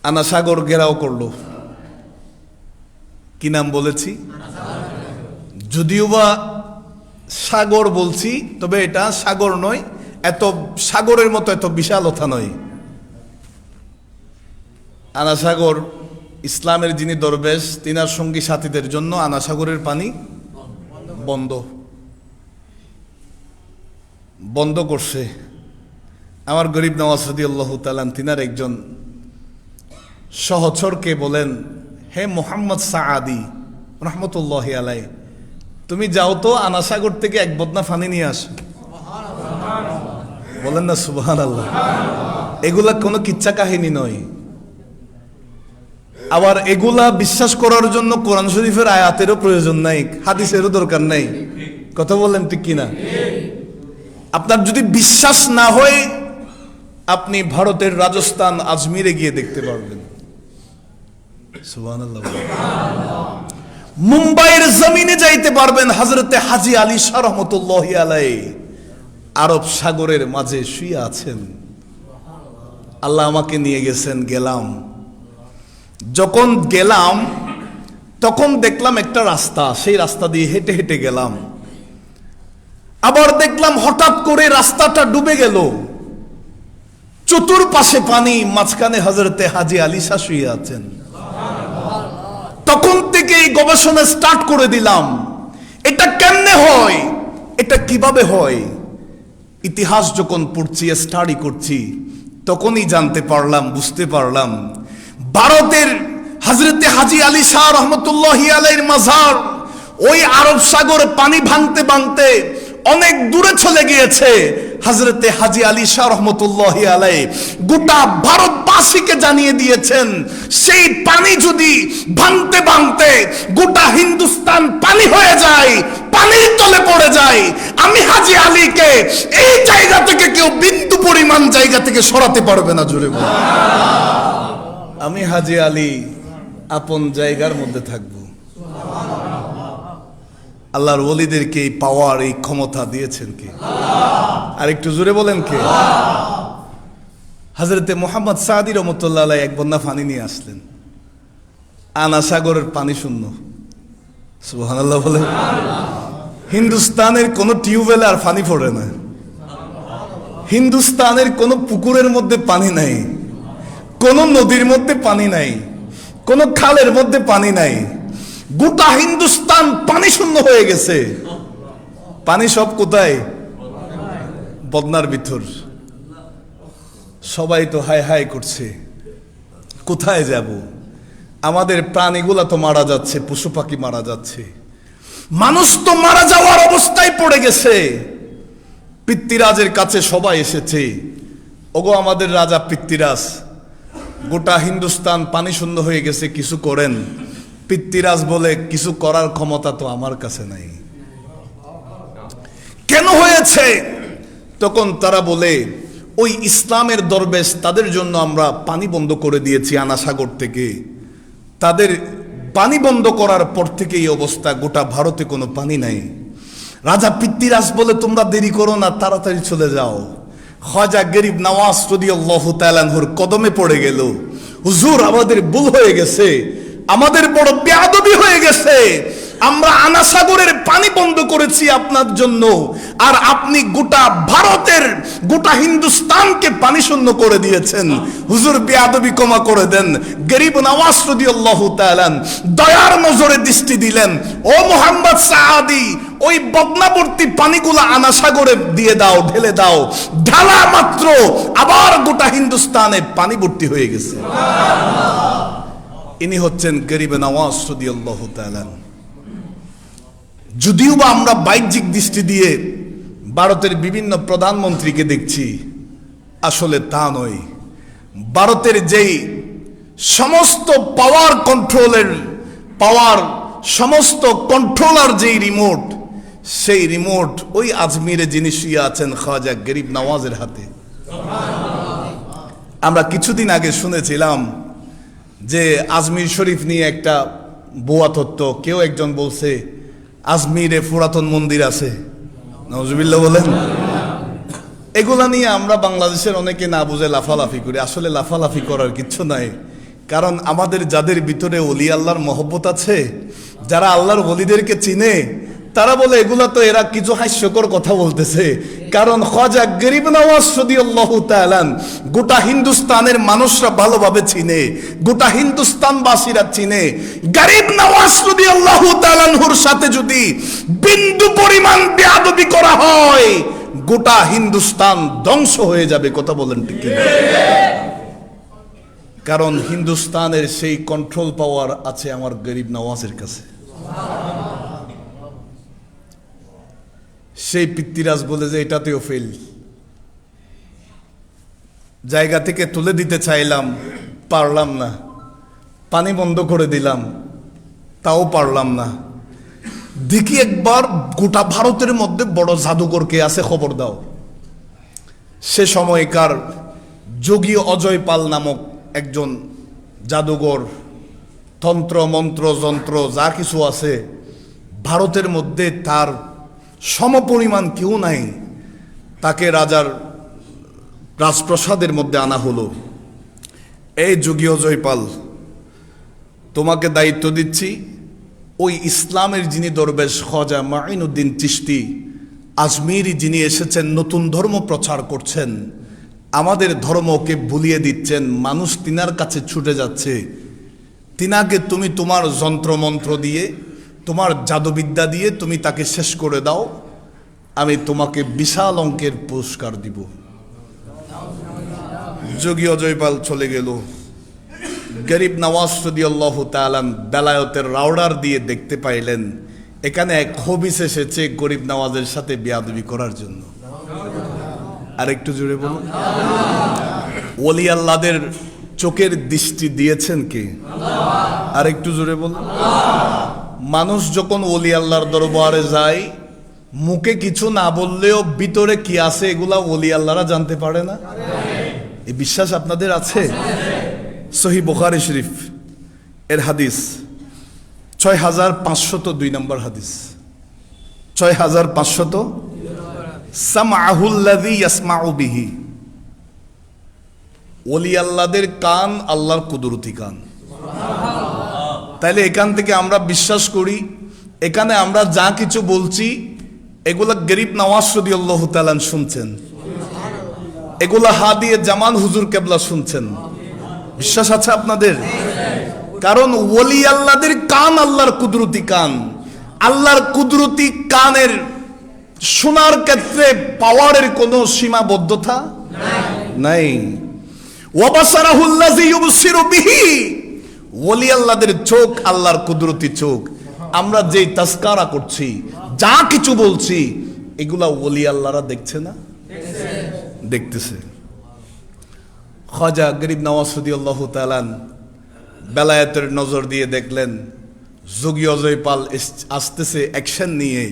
আনা সাগর ঘেরাও করলো, কি নাম বলেছি, যদিও বা সাগর বলছি, তবে এটা সাগর নয়, এত সাগরের মতো এত বিশালতা নয়। আনা সাগর ইসলামের যিনি দরবেশ, তিনার সঙ্গী সাথীদের জন্য আনা সাগরের পানি বন্ধ করছে। আমার গরিব নওয়াজ রাদিয়াল্লাহু তাআলা তিনার একজন সহচরকে বলেন, হে মুহাম্মদ সাআদি রাহমাতুল্লাহি আলাইহি, তুমি যাও তো আনা সাগর থেকে এক বদনা পানি নিয়ে আসো। বলেন না সুবহানাল্লাহ। এগুলা কোনো কিচ্ছা কাহিনী নয়। আবার এগুলা বিশ্বাস করার জন্য কোরআন শরীফের আয়াতেরও প্রয়োজন নাই, হাদিসেরও দরকার নাই। কথা বলেন ঠিক কিনা? আপনার যদি বিশ্বাস না হয়, আপনি ভারতের রাজস্থান আজমিরে গিয়ে দেখতে পারবেন। সুবহানাল্লাহ। মুম্বাইয়ের জমিনে যাইতে পারবেন। হযরতে হাজী আলী শাহ রহমাতুল্লাহি আলাইহি আরব সাগরের মাঝে শুয়ে আছেন। আল্লাহ আমাকে নিয়ে গেছেন, গেলাম। যখন গেলাম তখন দেখলাম একটা রাস্তা, সেই রাস্তা দিয়ে হেঁটে হেঁটে গেলাম। আবার দেখলাম হঠাৎ করে রাস্তাটা ডুবে গেল, চতুর্পাশে পানি, মাঝখানে হযরতে হাজী আলী শাহ শুয়ে আছেন। তখন থেকে এই গবেষণা স্টার্ট করে দিলাম, এটা কেমনে হয়, এটা কিভাবে হয়। ইতিহাস যখন পড়ছি, স্টাডি করছি, তখনই জানতে পারলাম, বুঝতে পারলাম, ভারতের হযরতে হাজী আলী শাহ রহমতুল্লাহি আলাইহির মাজার ওই আরব সাগরে পানি ভাঙতে ভাঙতে অনেক দূরে চলে গিয়েছে। হযরতে হাজী আলী শাহ রহমতুল্লাহি আলাইহি গোটা ভারতবাসীকে জানিয়ে দিয়েছেন, সেই পানি যদি ভাঙতে ভাঙতে গোটা হিন্দুস্তান পানি হয়ে যায়, পানির তলে পড়ে যায়, আমি হাজী আলীকে এই জায়গা থেকে কেউ বিন্দু পরিমাণ জায়গা থেকে সরাতে পারবে না। জোরে বলুন, আমি হাজী আলী আপন জায়গার মধ্যে থাকব। আল্লাহর ওলিদেরকে এই পাওয়ার, এই ক্ষমতা দিয়েছেন কে? আর একটু জোরে বলেন কে? হযরতে মুহাম্মদ সাদি রহমতুল্লাহ আলাইহি এক বন্যা পানি নিয়ে আসলেন, আনা সাগরের পানি শূন্য। সুবহানাল্লাহ বলেন। হিন্দুস্তানের কোন টিউবওয়েলে আর পানি পড়ে না, হিন্দুস্তানের কোন পুকুরের মধ্যে পানি নাই, কোন নদীর মধ্যে পানি নাই, কোন খালের মধ্যে পানি নাই। গোটা হিন্দুস্তান পানি শূন্য হয়ে গেছে। পানি সব কোথায়? বদনার ভিতর। সবাই তো হায় হায় করছে, কোথায় যাব? আমাদের প্রাণীগুলা তো মারা যাচ্ছে, পশু পাখি মারা যাচ্ছে, মানুষ তো মারা যাওয়ার অবস্থায় পড়ে গেছে। পৃথ্বীরাজের কাছে সবাই এসেছে, ওগো আমাদের রাজা পৃথ্বীরাজ, গোটা হিন্দুস্তান পানি শূন্য হয়ে গেছে, কিছু করেন। পৃথ্বীরাজ বলে, কিছু করার ক্ষমতা তো আমার কাছে নাই। কেন হয়েছে? তখন তারা বলে, ওই ইসলামের দরবেশ, তাদের জন্য আমরা পানি বন্ধ করে দিয়েছি আনা সাগর থেকে। তাদের পানি বন্ধ করার পর থেকে এই অবস্থা, গোটা ভারতে কোনো পানি নাই। রাজা পৃথ্বীরাজ বলে, তোমরা দেরি করো না, তাড়াতাড়ি চলে যাও। খাজা গরিব নওয়াজ রাদিয়াল্লাহু তাআলা আনহুর কদমে পড়ে গেল, হুজুর আমাদের ভুল হয়ে গেছে, আমাদের বড় বেয়াদবি হয়ে গেছে, আমরা আনা সাগরের পানি বন্ধ করেছি আপনার জন্য, আর আপনি গোটা ভারতের, গোটা হিন্দুস্তানকে পানি শূন্য করে দিয়েছেন। হুজুর বেয়াদবি ক্ষমা করে দেন। গরিব নওয়াজ রাদিয়াল্লাহু তাআলা দয়ার নজরে দৃষ্টি দিলেন, ও মুহাম্মদ সাদি, ওই বদনাবর্তী পানিগুলো আনা সাগরে দিয়ে দাও, ঢেলে দাও। ঢালা মাত্র আবার গোটা হিন্দুস্তানে পানি ভর্তি হয়ে গেছে। ইনি হচ্ছেন গরিব নওয়াজ রাদিয়াল্লাহু তাআলা। যদিও বা আমরা বাহ্যিক দৃষ্টি দিয়ে ভারতের বিভিন্ন প্রধানমন্ত্রীকে দেখছি, আসলে তা নয়। ভারতের যেই সমস্ত পাওয়ার কন্ট্রোলের পাওয়ার, সমস্ত কন্ট্রোলার যেই রিমোট, সেই রিমোট ওই আজমিরে যিনি শুয়ে আছেন খাজা গরিব নওয়াজের হাতে। আমরা কিছুদিন আগে শুনেছিলাম যে আজমির শরীফ নিয়ে একটা ভুয়া তথ্য, কেউ একজন বলছে আজমিরে পুরাতন মন্দির আছে। নাউজুবিল্লাহ বলেন। এগুলা নিয়ে আমরা বাংলাদেশের অনেকে না বুঝে লাফালাফি করি। আসলে লাফালাফি করার কিচ্ছু নাই, কারণ আমাদের যাদের ভিতরে ওলি আল্লাহর মহব্বত আছে, যারা আল্লাহর ওলিদেরকে চিনে, তারা বলে এগুলা তো এরা কিছু হাস্যকর কথা বলতেছে। কারণ খাজা গরিব নওয়াজ রাদিয়াল্লাহু তাআলা গোটা হিন্দুস্তানের মানুষরা ভালোভাবে চিনে, গোটা হিন্দুস্তানবাসীরা চিনে। গরিব নওয়াজ রাদিয়াল্লাহু তাআলার সাথে যদি বিন্দু পরিমাণ বেয়াদবি করা হয়, গোটা হিন্দুস্তান ধ্বংস হয়ে যাবে। কথা বলেন ঠিক কিনা? কারণ হিন্দুস্তানের সেই কন্ট্রোল পাওয়ার আছে আমার গরিব নওয়াজের কাছে। সেই পৃথ্বীরাজ বলে যে এটাতেও ফেল, জায়গা থেকে তুলে দিতে চাইলাম, পারলাম না। পানি বন্ধ করে দিলাম, তাও পারলাম না। দেখি একবার গোটা ভারতের মধ্যে বড় জাদুকর কে আছে, খবর দাও। সে সময়কার যোগী অজয় পাল নামক একজন জাদুঘর, তন্ত্র মন্ত্র যন্ত্র যা কিছু আছে ভারতের মধ্যে, তার সমপরিমাণ কেউ নাই। তাকে রাজার রাজপ্রাসাদের মধ্যে আনা হলো। এই যোগী অজয় পাল, তোমাকে দায়িত্ব দিচ্ছি, ওই ইসলামের যিনি দরবেশ খাজা মাইনুদ্দিন চিশতি আজমিরি, যিনি এসেছেন নতুন ধর্ম প্রচার করছেন, আমাদের ধর্মকে ভুলিয়ে দিচ্ছেন, মানুষ তিনার কাছে ছুটে যাচ্ছে, তিনাকে তুমি তোমার যন্ত্রমন্ত্র দিয়ে, তোমার জাদুবিদ্যা দিয়ে তুমি তাকে শেষ করে দাও, আমি তোমাকে বিশাল অঙ্কের পুরস্কার দিব। যোগী অজয়পাল চলে গেল, গরিব নওয়াজ রাদিয়াল্লাহু তাআলা বেলায়েতের রাউডার দিয়ে দেখতে পাইলেন এখানে এক খবিস এসেছে গরিব নওয়াজের সাথে বেয়াদবি করার জন্য। আর একটু জোরে বলুন। ওলি আল্লাহদের চোখের দৃষ্টি দিয়েছেন কে? আর একটু জোরে বলুন। মানুষ যখন ওলি আল্লাহর দরবারে যায় মুখে কিছু না বললেও ভিতরে কি আছে এগুলা ওলি আল্লাহরা জানতে পারে না? এই বিশ্বাস আপনাদের আছে? সহিহ বুখারী শরীফ এর হাদিস 6502 নম্বর হাদিস, 6500 সামআহুল্লাযী ইয়াসমাউ বিহি। ওলি আল্লাহদের কান আল্লাহর কুদরতি কান। তাইলে এখান থেকে আমরা বিশ্বাস করি এখানে আমরা যা কিছু বলছি এগুলা গরিব নওয়াজ রাদিয়াল্লাহু তাআলা শুনছেন, এগুলা হাদিয়ে জামান হুজুর কেবলা শুনছেন। বিশ্বাস আছে আপনাদের? কারণ ওলি আল্লাহদের কান আল্লাহর কুদরতি কান। আল্লাহর কুদরতি কানের শোনার ক্ষেত্রে পাওয়ারের কোনো সীমাবদ্ধতা নাই। ওয়াবাসারাহুল্লাযী ইউবসিরু বিহি। ওলি আল্লাহদের চোখ আল্লাহর কুদরতি চোখ। আমরা যেই তাসকারা করছি যা কিছু বলছি এগুলা ওলি আল্লাহরা দেখছে না? দেখতেছে। খাজা গরিব নওয়াজ রাদিয়াল্লাহু তাআলা বেলায়েতের নজর দিয়ে দেখলেন যোগী অজয় পাল আসতেছে অ্যাকশন নিয়ে,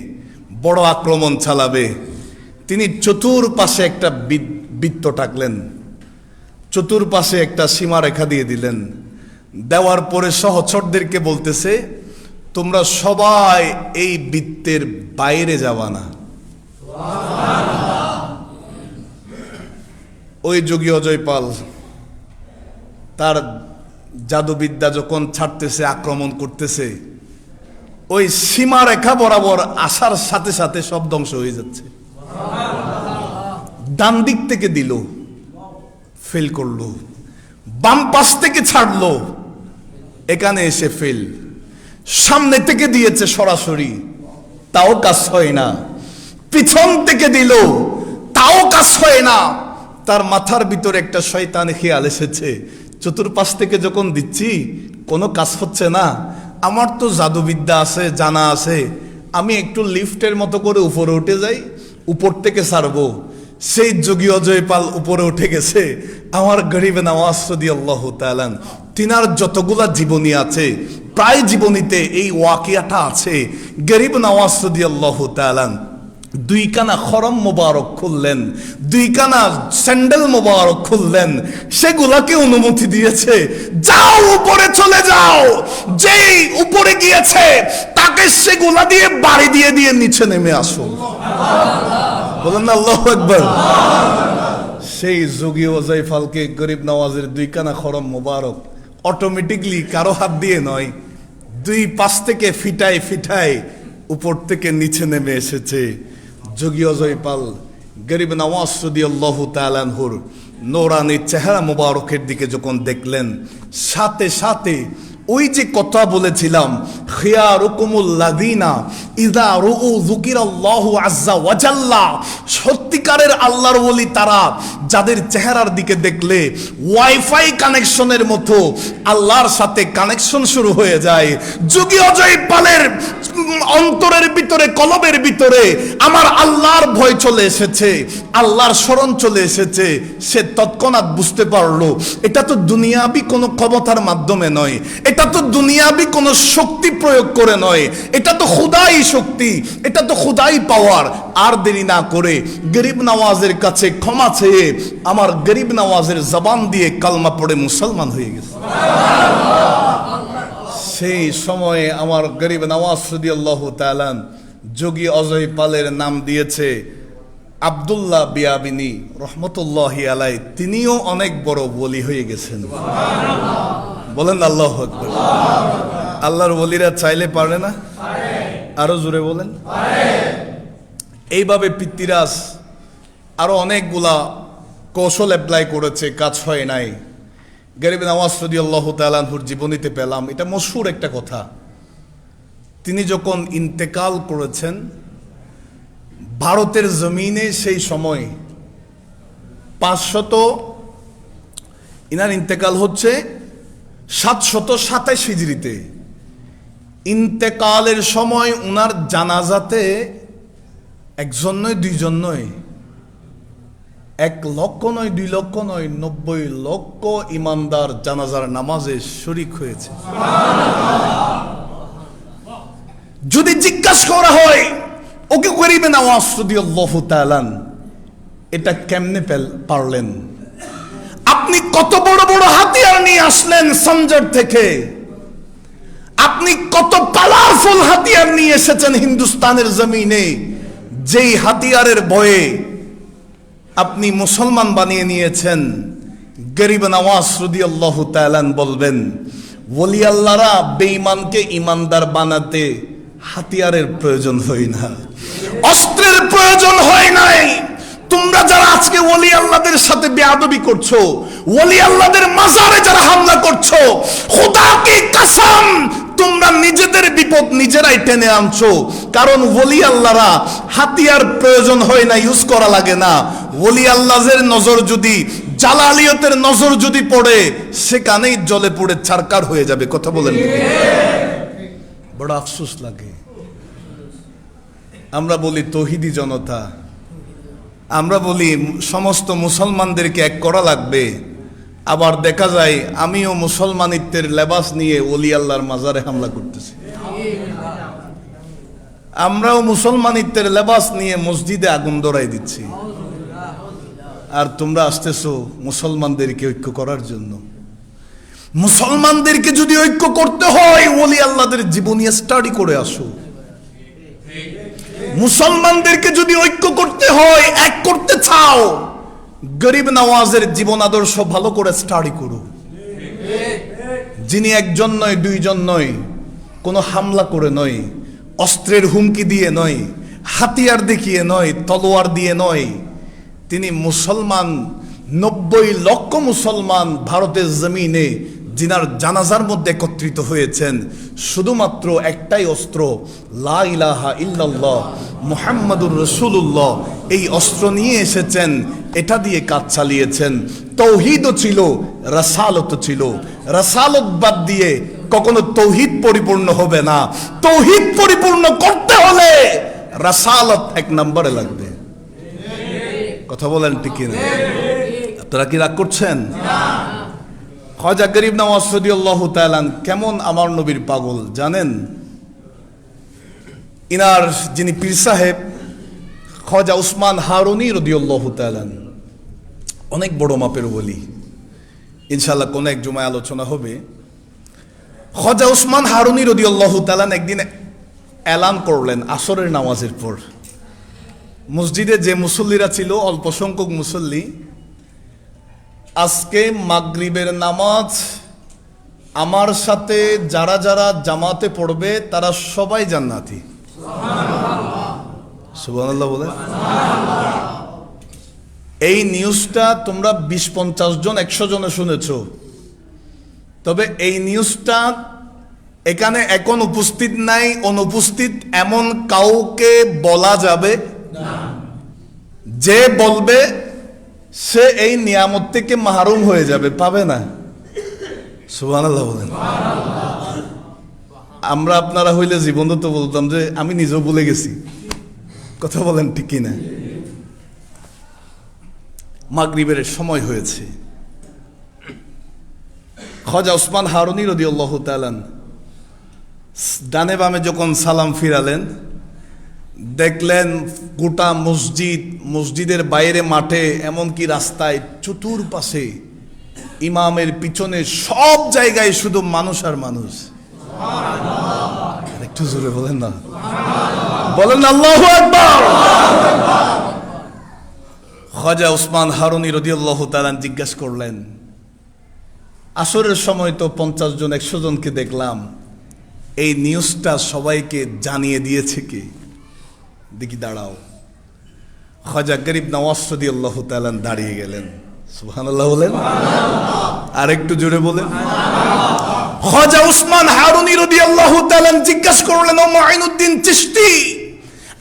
বড় আক্রমণ চালাবে। তিনি চতুর্পাশে একটা বৃত্ত টাকলেন, চতুর্পাশে একটা সীমারেখা দিয়ে দিলেন। দেওয়ার পরে সহচরদেরকে বলতেছে তোমরা সবাই এই বৃত্তের বাইরে যাবা না। ওই যোগী অজয় পাল তার জাদুবিদ্যা যখন ছাড়তেছে, আক্রমণ করতেছে, ওই সীমারেখা বরাবর আসার সাথে সাথে সব ধ্বংস হয়ে যাচ্ছে। ডান দিক থেকে দিল, ফেল করলো। বাম পাশ থেকে ছাড়লো, এখানে এসে ফেল। সামনে থেকে দিয়েছে সরাসরি, তাও কাজ হয় না। পিছন থেকে দিল, তাও কাজ হয় না। তার মাথার ভিতরে একটা শয়তান খেয়াল এসেছে, চতুর্পাশ থেকে যখন দিচ্ছি কোনো কাজ হচ্ছে না, আমার তো জাদুবিদ্যা আছে, জানা আছে, আমি একটু লিফটের মতো করে উপরে উঠে যাই, উপর থেকে ছাড়বো। সেই যোগী অজয় পাল উপরে উঠে গেছে। আমার গরিব নওয়াজ রাদিয়াল্লাহু তাআলা তিনার যতগুলা জীবনী আছে প্রায় জীবনীতে এই ওয়াকিয়াটা আছে। গরিব নওয়াজ রাদিয়াল্লাহু তাআলা দুইখানা খরম মোবারক খুললেন, দুইখানা স্যান্ডেল মোবারক খুললেন, সেগুলাকে অনুমতি দিয়েছে, যাও উপরে চলে যাও। যেই উপরে গিয়েছে তাকে সেগুলা দিয়ে বাড়ি দিয়ে দিয়ে নিচে নেমে আসো। বলেন না আল্লাহু আকবার। সেই যোগী অজয় পালকে গরিব নওয়াজের দুইখানা খরম মোবারক অটোমেটিকলি কারো হাত দিয়ে নয়, দুই পাশ থেকে ফিটায় ফিটায় উপর থেকে নিচে নেমে এসেছে। যোগী অজয় পাল গরিব নওয়াজ রাদিয়াল্লাহু তাআলা আনহুর নূরানী চেহারা মোবারকের দিকে যখন দেখলেন, সাথে সাথে ওই যে কথা বলেছিলাম খিয়ারুকুমুল্লাযীনা ইযা রুউ যুকিরাল্লাহু আযজা ওয়া জাল্লা, সত্যিকারের আল্লাহর ওলি তারা যাদের চেহারার দিকে দেখলে ওয়াইফাই কানেকশনের মতো আল্লাহর সাথে কানেকশন শুরু হয়ে যায়। যোগী অজয় পালের অন্তরের ভিতরে, কলবের ভিতরে আমার আল্লাহর ভয় চলে এসেছে, আল্লাহর স্মরণ চলে এসেছে। সে তৎক্ষণাৎ বুঝতে পারলো এটা তো দুনিয়াবি কোনো ক্ষমতার মাধ্যমে নয়, এটা তো দুনিয়াবি কোনো শক্তি প্রয়োগ করে নয়, এটা তো খুদাই শক্তি, এটা তো খুদাই পাওয়ার। আর দেরি না করে গরিব নওয়াজের কাছে ক্ষমা চেয়ে আমার গরিব নওয়াজের জবান দিয়ে কালমা পড়ে মুসলমান হয়ে গেছে। সেই সময়ে আমার গরিব নওয়াজ রাদিয়াল্লাহু তাআলা যোগী অজয় পালের নাম দিয়েছে আব্দুল্লাহ বিয়াবিনী রহমতুল্লাহি আলাইহি। তিনিও অনেক বড় ওলি হয়ে গেছেন। বলেন আল্লাহু আকবার। আল্লাহর ওলিরা চাইলে পারে না? আরো জোরে বলেন। এইভাবে পৃথ্বীরাজ আরো অনেকগুলা কৌশল অ্যাপ্লাই করেছে, কাজ হয় নাই। গরিব নওয়াজ রাদিয়াল্লাহু তাআলা আনহুর জীবনীতে পেলাম, এটা মশহুর একটা কথা। তিনি যখন ইন্তেকাল করেছেন ভারতের জমিনে, সেই সময় 500 ইনার ইন্তেকাল হচ্ছে 727 হিজরিতে ইন্তেকালের সময় উনার জানাজাতে একজন নয়, দুইজন নয়, 1 লক্ষ নয়, 2 লক্ষ নয়, 90 লক্ষ ইমানদার জানাজার নামাজে শরীক হয়েছে। যদি জিজ্ঞাসা করা হয় ওকে গরিবে নওয়াজ রাদিয়াল্লাহু তাআলা এটা কেমনে পারলেন, আপনি কত বড় বড় হাতিয়ার নিয়ে আসলেন সঞ্জর থেকে, আপনি কত পাওয়ারফুল হাতিয়ার নিয়ে এসেছেন হিন্দুস্তানের জমিনে, যেই হাতিয়ারের ভয়ে আপনি মুসলমান বানিয়ে নিয়েছেন। গরিব নওয়াজ রাদিয়াল্লাহু তাআলা বলবেন ওলি আল্লাহরা বেঈমানকে ইমানদার বানাতে হাতিয়ারের প্রয়োজন হয় না, অস্ত্রের প্রয়োজন হয় নাই। তোমরা যারা আজকে ওলি আল্লাহদের সাথে বেয়াদবি করছো, ওলি আল্লাহদের মাজারে যারা হামলা করছো, খোদা কি কসম তোমরা নিজেদের বিপদ নিজেরাই টেনে আনছো। কারণ ওলি আল্লাহরা হাতিয়ার প্রয়োজন হয় না, ইউজ করা লাগে না। ওলি আল্লাহর নজর যদি, জালালিয়তের নজর যদি পড়ে, সেখানেই জ্বলে পুড়ে ছারকার হয়ে যাবে। কথা বলেন, বড় আফসোস লাগে। আমরা বলি তৌহিদি জনতা, আমরা বলি সমস্ত মুসলমানদেরকে এক করা লাগবে, আবার দেখা যায় আমিও মুসলমানিত্বের লেবাস নিয়ে ওলি আল্লাহর মাজারে হামলা করতেছি। আমরাও মুসলমানিত্বের লেবাস নিয়ে মসজিদে আগুন ধরাই দিচ্ছি, আর তোমরা আসতেছো মুসলমানদেরকে ঐক্য করার জন্য। মুসলমানদেরকে যদি ঐক্য করতে হয় ওলি আল্লাহদের জীবনী স্টাডি করে আসো। মুসলমানদেরকে যদি ঐক্য করতে হয়, এক করতে চাও, গরিব নওয়াজের জীবন আদর্শ ভালো করে স্টাডি করো। যিনি একজন নয়, দুইজন নয়, কোনো হামলা করে নয়, অস্ত্রের হুমকি দিয়ে নয়, হাতিয়ার দেখিয়ে নয়, তলোয়ার দিয়ে নয়, তিনি মুসলমান 90 লক্ষ মুসলমান ভারতের জমিনে যিনার জানাজার মধ্যে একত্রিত হয়েছেন শুধুমাত্র একটাই অস্ত্র, লা ইলাহা ইল্লাল্লাহ মুহাম্মাদুর রাসূলুল্লাহ। এই অস্ত্র নিয়ে এসেছেন, এটা দিয়ে কাজ চালিয়েছেন। তৌহিদও ছিল, রাসালত ছিল। রাসালত বাদ দিয়ে কখনো তৌহিদ পরিপূর্ণ হবে না। তৌহিদ পরিপূর্ণ করতে হলে রাসালত 1 নম্বরে লাগবে। কথা বলেন ঠিক না? আপনারা কি রাগ করছেন? খাজা গরিব নওয়াজ রাদিয়াল্লাহু তাআলা কেমন আমার নবীর পাগল জানেন? ইনার যিনি পীর সাহেব খাজা উসমান হারুনি রাদিয়াল্লাহু তাআলা, অনেক বড় মাপের ওলি, ইনশাআল্লাহ কোন এক জুমায় আলোচনা হবে। খাজা উসমান হারুনি রাদিয়াল্লাহু তাআলা একদিন এলান করলেন আসরের নামাজের পর, মসজিদে যে মুসল্লিরা ছিল অল্প সংখ্যক মুসল্লি, আজকে মাগরিবের নামাজ আমার সাথে যারা যারা জামাতে পড়বে তারা সবাই জান্নাতি। সুবহানাল্লাহ বলে। এই নিউজটা তোমরা 20-50 জন 100 জনে শুনেছো, তবে এই নিউজটা এখানে এখন উপস্থিত নাই, অনুপস্থিত এমন কাউকে বলা যাবে না। যে বলবে সে এই নিয়ামত থেকে মাহরুম হয়ে যাবে, পাবে না। সুবহানাল্লাহ বলেন। আমরা আপনারা হইলে জীবন তো বলতাম যে আমি নিজেও ভুলে গেছি। কথা বলেন ঠিক কিনা? মাগরিবের সময় হয়েছে। খাজা উসমান হারুনি রাদিয়াল্লাহু তাআলা ডানে বামে যখন সালাম ফিরালেন, দেখলেন গোটা মসজিদ, মসজিদের বাইরে মাঠে, এমনকি রাস্তায় চতুর্পাশে ইমামের পিছনে সব জায়গায় শুধু মানুষ আর মানুষ। একটু জোরে বলেন না, বলেন আল্লাহু আকবার। খাজা উসমান হারুনি রাদিয়াল্লাহু তাআলা জিজ্ঞাসা করলেন, আসরের সময় তো 50 জন 100 জনকে দেখলাম, এই নিউজটা সবাইকে জানিয়ে দিয়েছে কে? দেখি দাঁড়াও। খাজা গরিব নওয়াজ রাদিয়াল্লাহু তাআলা দাঁড়িয়ে গেলেন। সুবহানাল্লাহ বলেন, আর একটু জোরে বলেন। খাজা উসমান হারুনি রাদিয়াল্লাহু তাআলা জিজ্ঞাসা করলেন, ও মুঈনুদ্দিন চিশতি,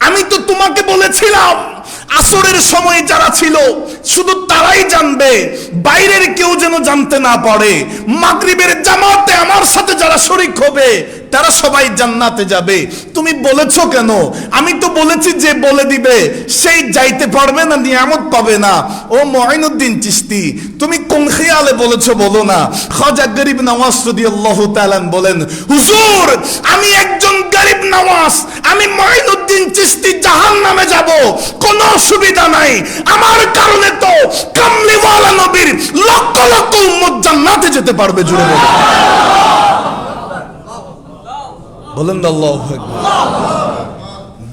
আমি তো তোমাকে বলেছিলাম আসরের সময় যারা ছিল শুধু তারাই জানবে, বাইরের কেউ যেন জানতে না পারে। মাগরিবের জামাতে আমার সাথে যারা শরীক হবে তারা সবাই জান্নাতে যাবে। তুমি বলেছো কেন? আমি তো বলেছি যে বলে দিবে সেই যাইতে পারবে না, নিয়ামত পাবে না। ও মুঈনুদ্দিন চিশতি, তুমি কোন খেয়ালে বলেছো বলো না। খাজা গরিব নওয়াজ রাদিয়াল্লাহু তাআলা বলেন, হুজুর আমি একজন গরিব নওয়াজ, আমি মুঈনুদ্দিন চিশতি জাহান্নামে যাব, কোনো অসুবিধা নাই। আমার কারণে তো কামলিওয়ালা নবীর লক্ষ লক্ষ উম্মত জান্নাতে যেতে পারবে। জুড়ে বলুন, বলেন আল্লাহু আকবার।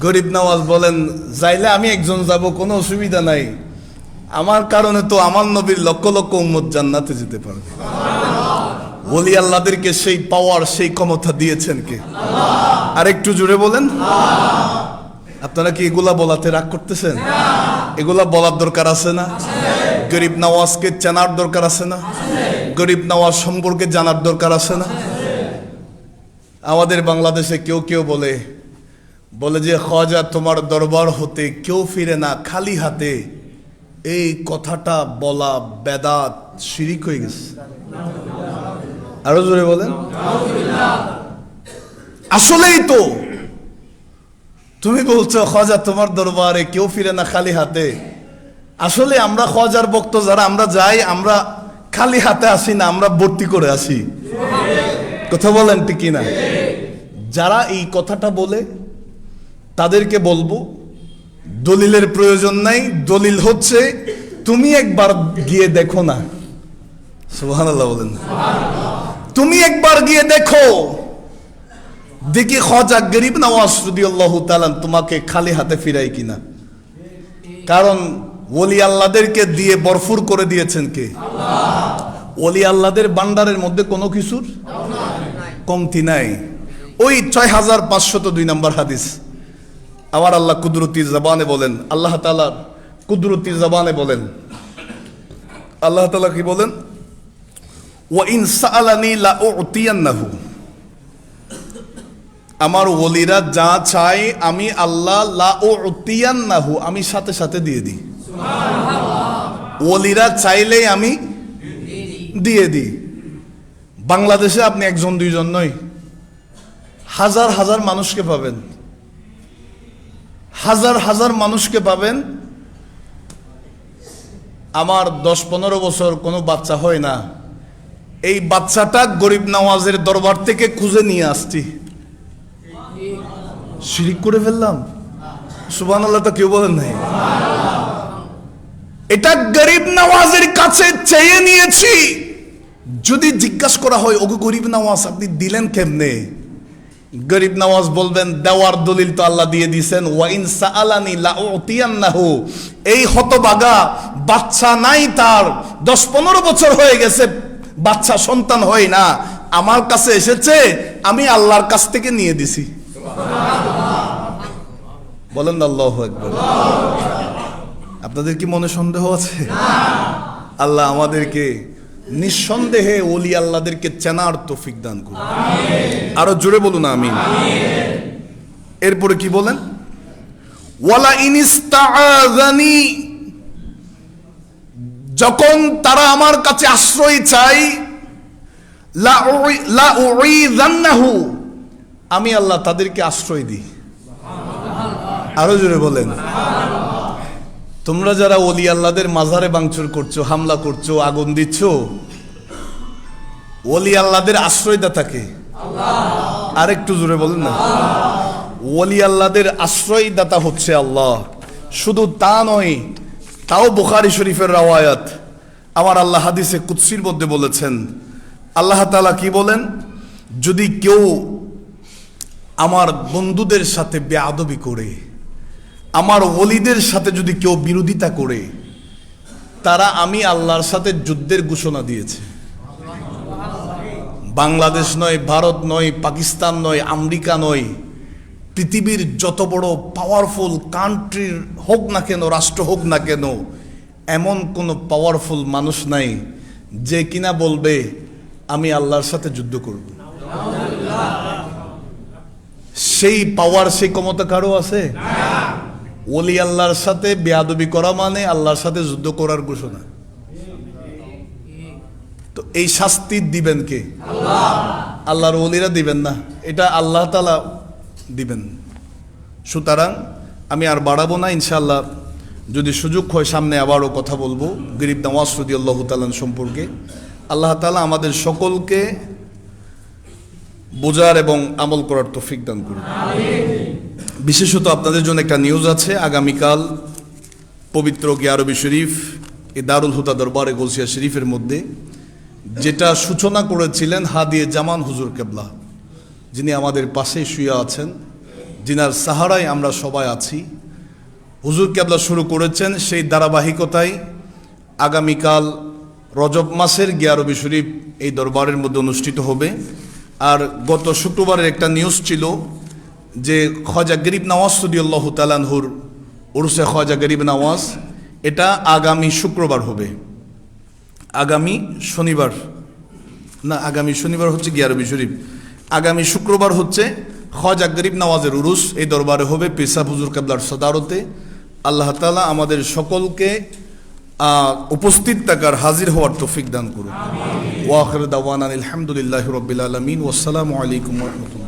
গরিব নওয়াজ বলেন, যাইলে আমি একজন যাব, কোনো অসুবিধা নাই। আমার কারণে তো আমার নবীর লক্ষ লক্ষ উম্মত জান্নাতে যেতে পারবে। ওলি আল্লাহদেরকে সেই পাওয়ার, সেই ক্ষমতা দিয়েছেন কে? আর একটু জুড়ে বলেন। আপনারা কি এগুলা বলাতে রাগ করতেছেন? এগুলা বলার দরকার আছে না? গরিব নওয়াজকে চেনার দরকার আছে না? গরিব নওয়াজ সম্পর্কে জানার দরকার আছে না? আমাদের বাংলাদেশে কেউ কেউ বলে যে খাজা তোমার দরবার হতে কেউ ফিরে না খালি হাতে। এই কথাটা বলা বেদাত, শিরিক হয়ে গেছে। আরো জোরে বলেন। আসলেই তো তুমি বলছো খাজা তোমার দরবারে কেউ ফিরে না খালি হাতে। আসলে আমরা খাজার ভক্ত যারা, আমরা যাই, আমরা খালি হাতে আসি না, আমরা ভর্তি করে আসি। কথা বলেন ঠিক কিনা? যারা এই কথাটা বলে তাদেরকে বলবো দলিলের প্রয়োজন নাই। দলিল হচ্ছে তুমি একবার গিয়ে দেখো না। সুবহানাল্লাহ বলেন। তুমি একবার গিয়ে দেখো, দেখি খাজা গরিব নওয়াজ রাদিয়াল্লাহু তাআলা তোমাকে খালি হাতে ফিরাই কিনা। কারণ ওলি আল্লাহদেরকে দিয়ে ভরপুর করে দিয়েছেন কে? আল্লাহ। ওলি আল্লাহদের ভান্ডারের মধ্যে কোনো কিছুর কমতি নাই। ওই 6502 নম্বর হাদিস আমার আল্লাহ কুদরতি জবানে বলেন, আল্লাহ তাআলা কুদরতি জবানে বলেন, আল্লাহ তাআলা কি বলেন? ওয়া ইন সাআলানি লা উতিয়ান্নাহু। আমার ওলিরা যা চায় আমি আল্লাহ লা উতিয়ান্নাহু, আমি সাথে সাথে দিয়ে দিই। সুবহানাল্লাহ। ওলিরা চাইলেই আমি দিয়ে দিই। বাংলাদেশে আপনি একজন দুইজন নয়, হাজার হাজার মানুষকে পাবেন, হাজার হাজার মানুষকে পাবেন। আমার 10-15 বছর কোনো বাচ্চা হয় না, এই বাচ্চাটা গরিব নওয়াজের দরবার থেকে খুঁজে নিয়ে আসছি। শিরিক করে ফেললাম? সুবহানাল্লাহ তো কেউ বলেন নাই। এটা গরিব নওয়াজের কাছে চেয়ে নিয়েছি। যদি জিজ্ঞাসা করা হয় ওগো গরিব নওয়াজ আপনি দিলেন কেমনে, গরিব নওয়াজ বলবেন দেওয়ার দলিল তো আল্লাহ দিয়ে দিয়েছেন, ওয়া ইন সাআলানি লা উতিয়ান্নাহু। এই হতভাগা বাচ্চা নাই, তার 10-15 বছর হয়ে গেছে, বাচ্চা সন্তান হয় না, আমার কাছে এসেছে, আমি আল্লাহর কাছ থেকে নিয়ে দিছি। বলেন আল্লাহু আকবার। আপনাদের কি মনে সন্দেহ আছে? আল্লাহ আমাদেরকে নিঃসন্দেহে ওলি আল্লাহদেরকে চেনার তৌফিক দান করুন। আরো জোরে বলুন আমিন। এরপরে কি বলেন? ওয়ালা ইনিস্তাআযানি, যখন তারা আমার কাছে আশ্রয় চাই, লা উঈযান্নাহু, আমি আল্লাহ তাদেরকে আশ্রয় দিই। আরো জোরে বলেন। তোমরা যারা ওলি আল্লাহদের মাজারে ভাঙচুর করছো, হামলা করছো, আগুন দিচ্ছ, ওলি আল্লাহদের আশ্রয়দাতাকে আল্লাহ। আর একটু জোরে বলেন না। ওলি আল্লাহদের আশ্রয়দাতা হচ্ছে আল্লাহ। শুধু তা নয়, তাও বুখারী শরীফের রাওয়ায়াত। আমার আল্লাহ হাদিসে কুদসির মধ্যে বলেছেন, আল্লাহ তাআলা কি বলেন? যদি কেউ আমার বন্ধুদের সাথে বেয়াদবি করে, আমার ওলিদের সাথে যদি কেউ বিরোধিতা করে, তারা আমি আল্লাহর সাথে যুদ্ধের ঘোষণা দিয়েছে। বাংলাদেশ নয়, ভারত নয়, পাকিস্তান নয়, আমেরিকা নয়, পৃথিবীর যত বড় পাওয়ারফুল কান্ট্রির হোক না কেন, রাষ্ট্র হোক না কেন, এমন কোন পাওয়ারফুল মানুষ নাই যে কিনা বলবে আমি আল্লাহর সাথে যুদ্ধ করব। সেই পাওয়ার, সেই ক্ষমতা কারো আছে? ওলি আল্লাহর সাথে বেয়াদবি করা মানে আল্লাহর সাথে যুদ্ধ করার ঘোষণা। তো এই শাস্তি দিবেন কে? আল্লাহর ওলিরা দিবেন না, এটা আল্লাহ তাআলা দিবেন। সুতরাং আমি আর বাড়াবো না, ইনশাআল্লাহ যদি সুযোগ হয় সামনে আবারও কথা বলবো গরিব নওয়াজ রাদিয়াল্লাহু তাআলা সম্পর্কে। আল্লাহ তাআলা আমাদের সকলকে বোঝার এবং আমল করার তৌফিক দান করুন। বিশেষত আপনাদের জন্য একটা নিউজ আছে, আগামীকাল পবিত্র গিয়ারবি শরীফ এ দারুল হুদা দরবারে গলসিয়া শরীফের মধ্যে যেটা সূচনা করেছিলেন হাদিয়ে জামান হুজুর কেবলা, যিনি আমাদের পাশে শুয়ে আছেন, যিনার সাহারায় আমরা সবাই আছি, হুজুর কেবলা শুরু করেছেন। সেই ধারাবাহিকতায় আগামীকাল রজব মাসের গিয়ারবি শরীফ এই দরবারের মধ্যে অনুষ্ঠিত হবে। আর গত শুক্রবারের একটা নিউজ ছিল যে খ্বাজা গরিব নওয়াজ রাদিয়াল্লাহু তাআলা আনহুর উরসে খ্বাজা গরিব নওয়াজ, এটা আগামী শুক্রবার হবে। আগামী শনিবার হচ্ছে গিয়ারবি শরীফ, আগামী শুক্রবার হচ্ছে খ্বাজা গরিব নওয়াজের উরুস, এই দরবারে হবে পেশাব হুজুর কেবলার সদারতে। আল্লাহ তাআলা আমাদের সকলকে উপস্থিত থাকার, হাজির হওয়ার তৌফিক দান করুন। ওয়া আখিরু দাওয়ানা আলহামদুলিল্লাহি রাব্বিল আলামিন। ওয়াসসালামু আলাইকুম ওয়া রাহমাতুল্লাহ।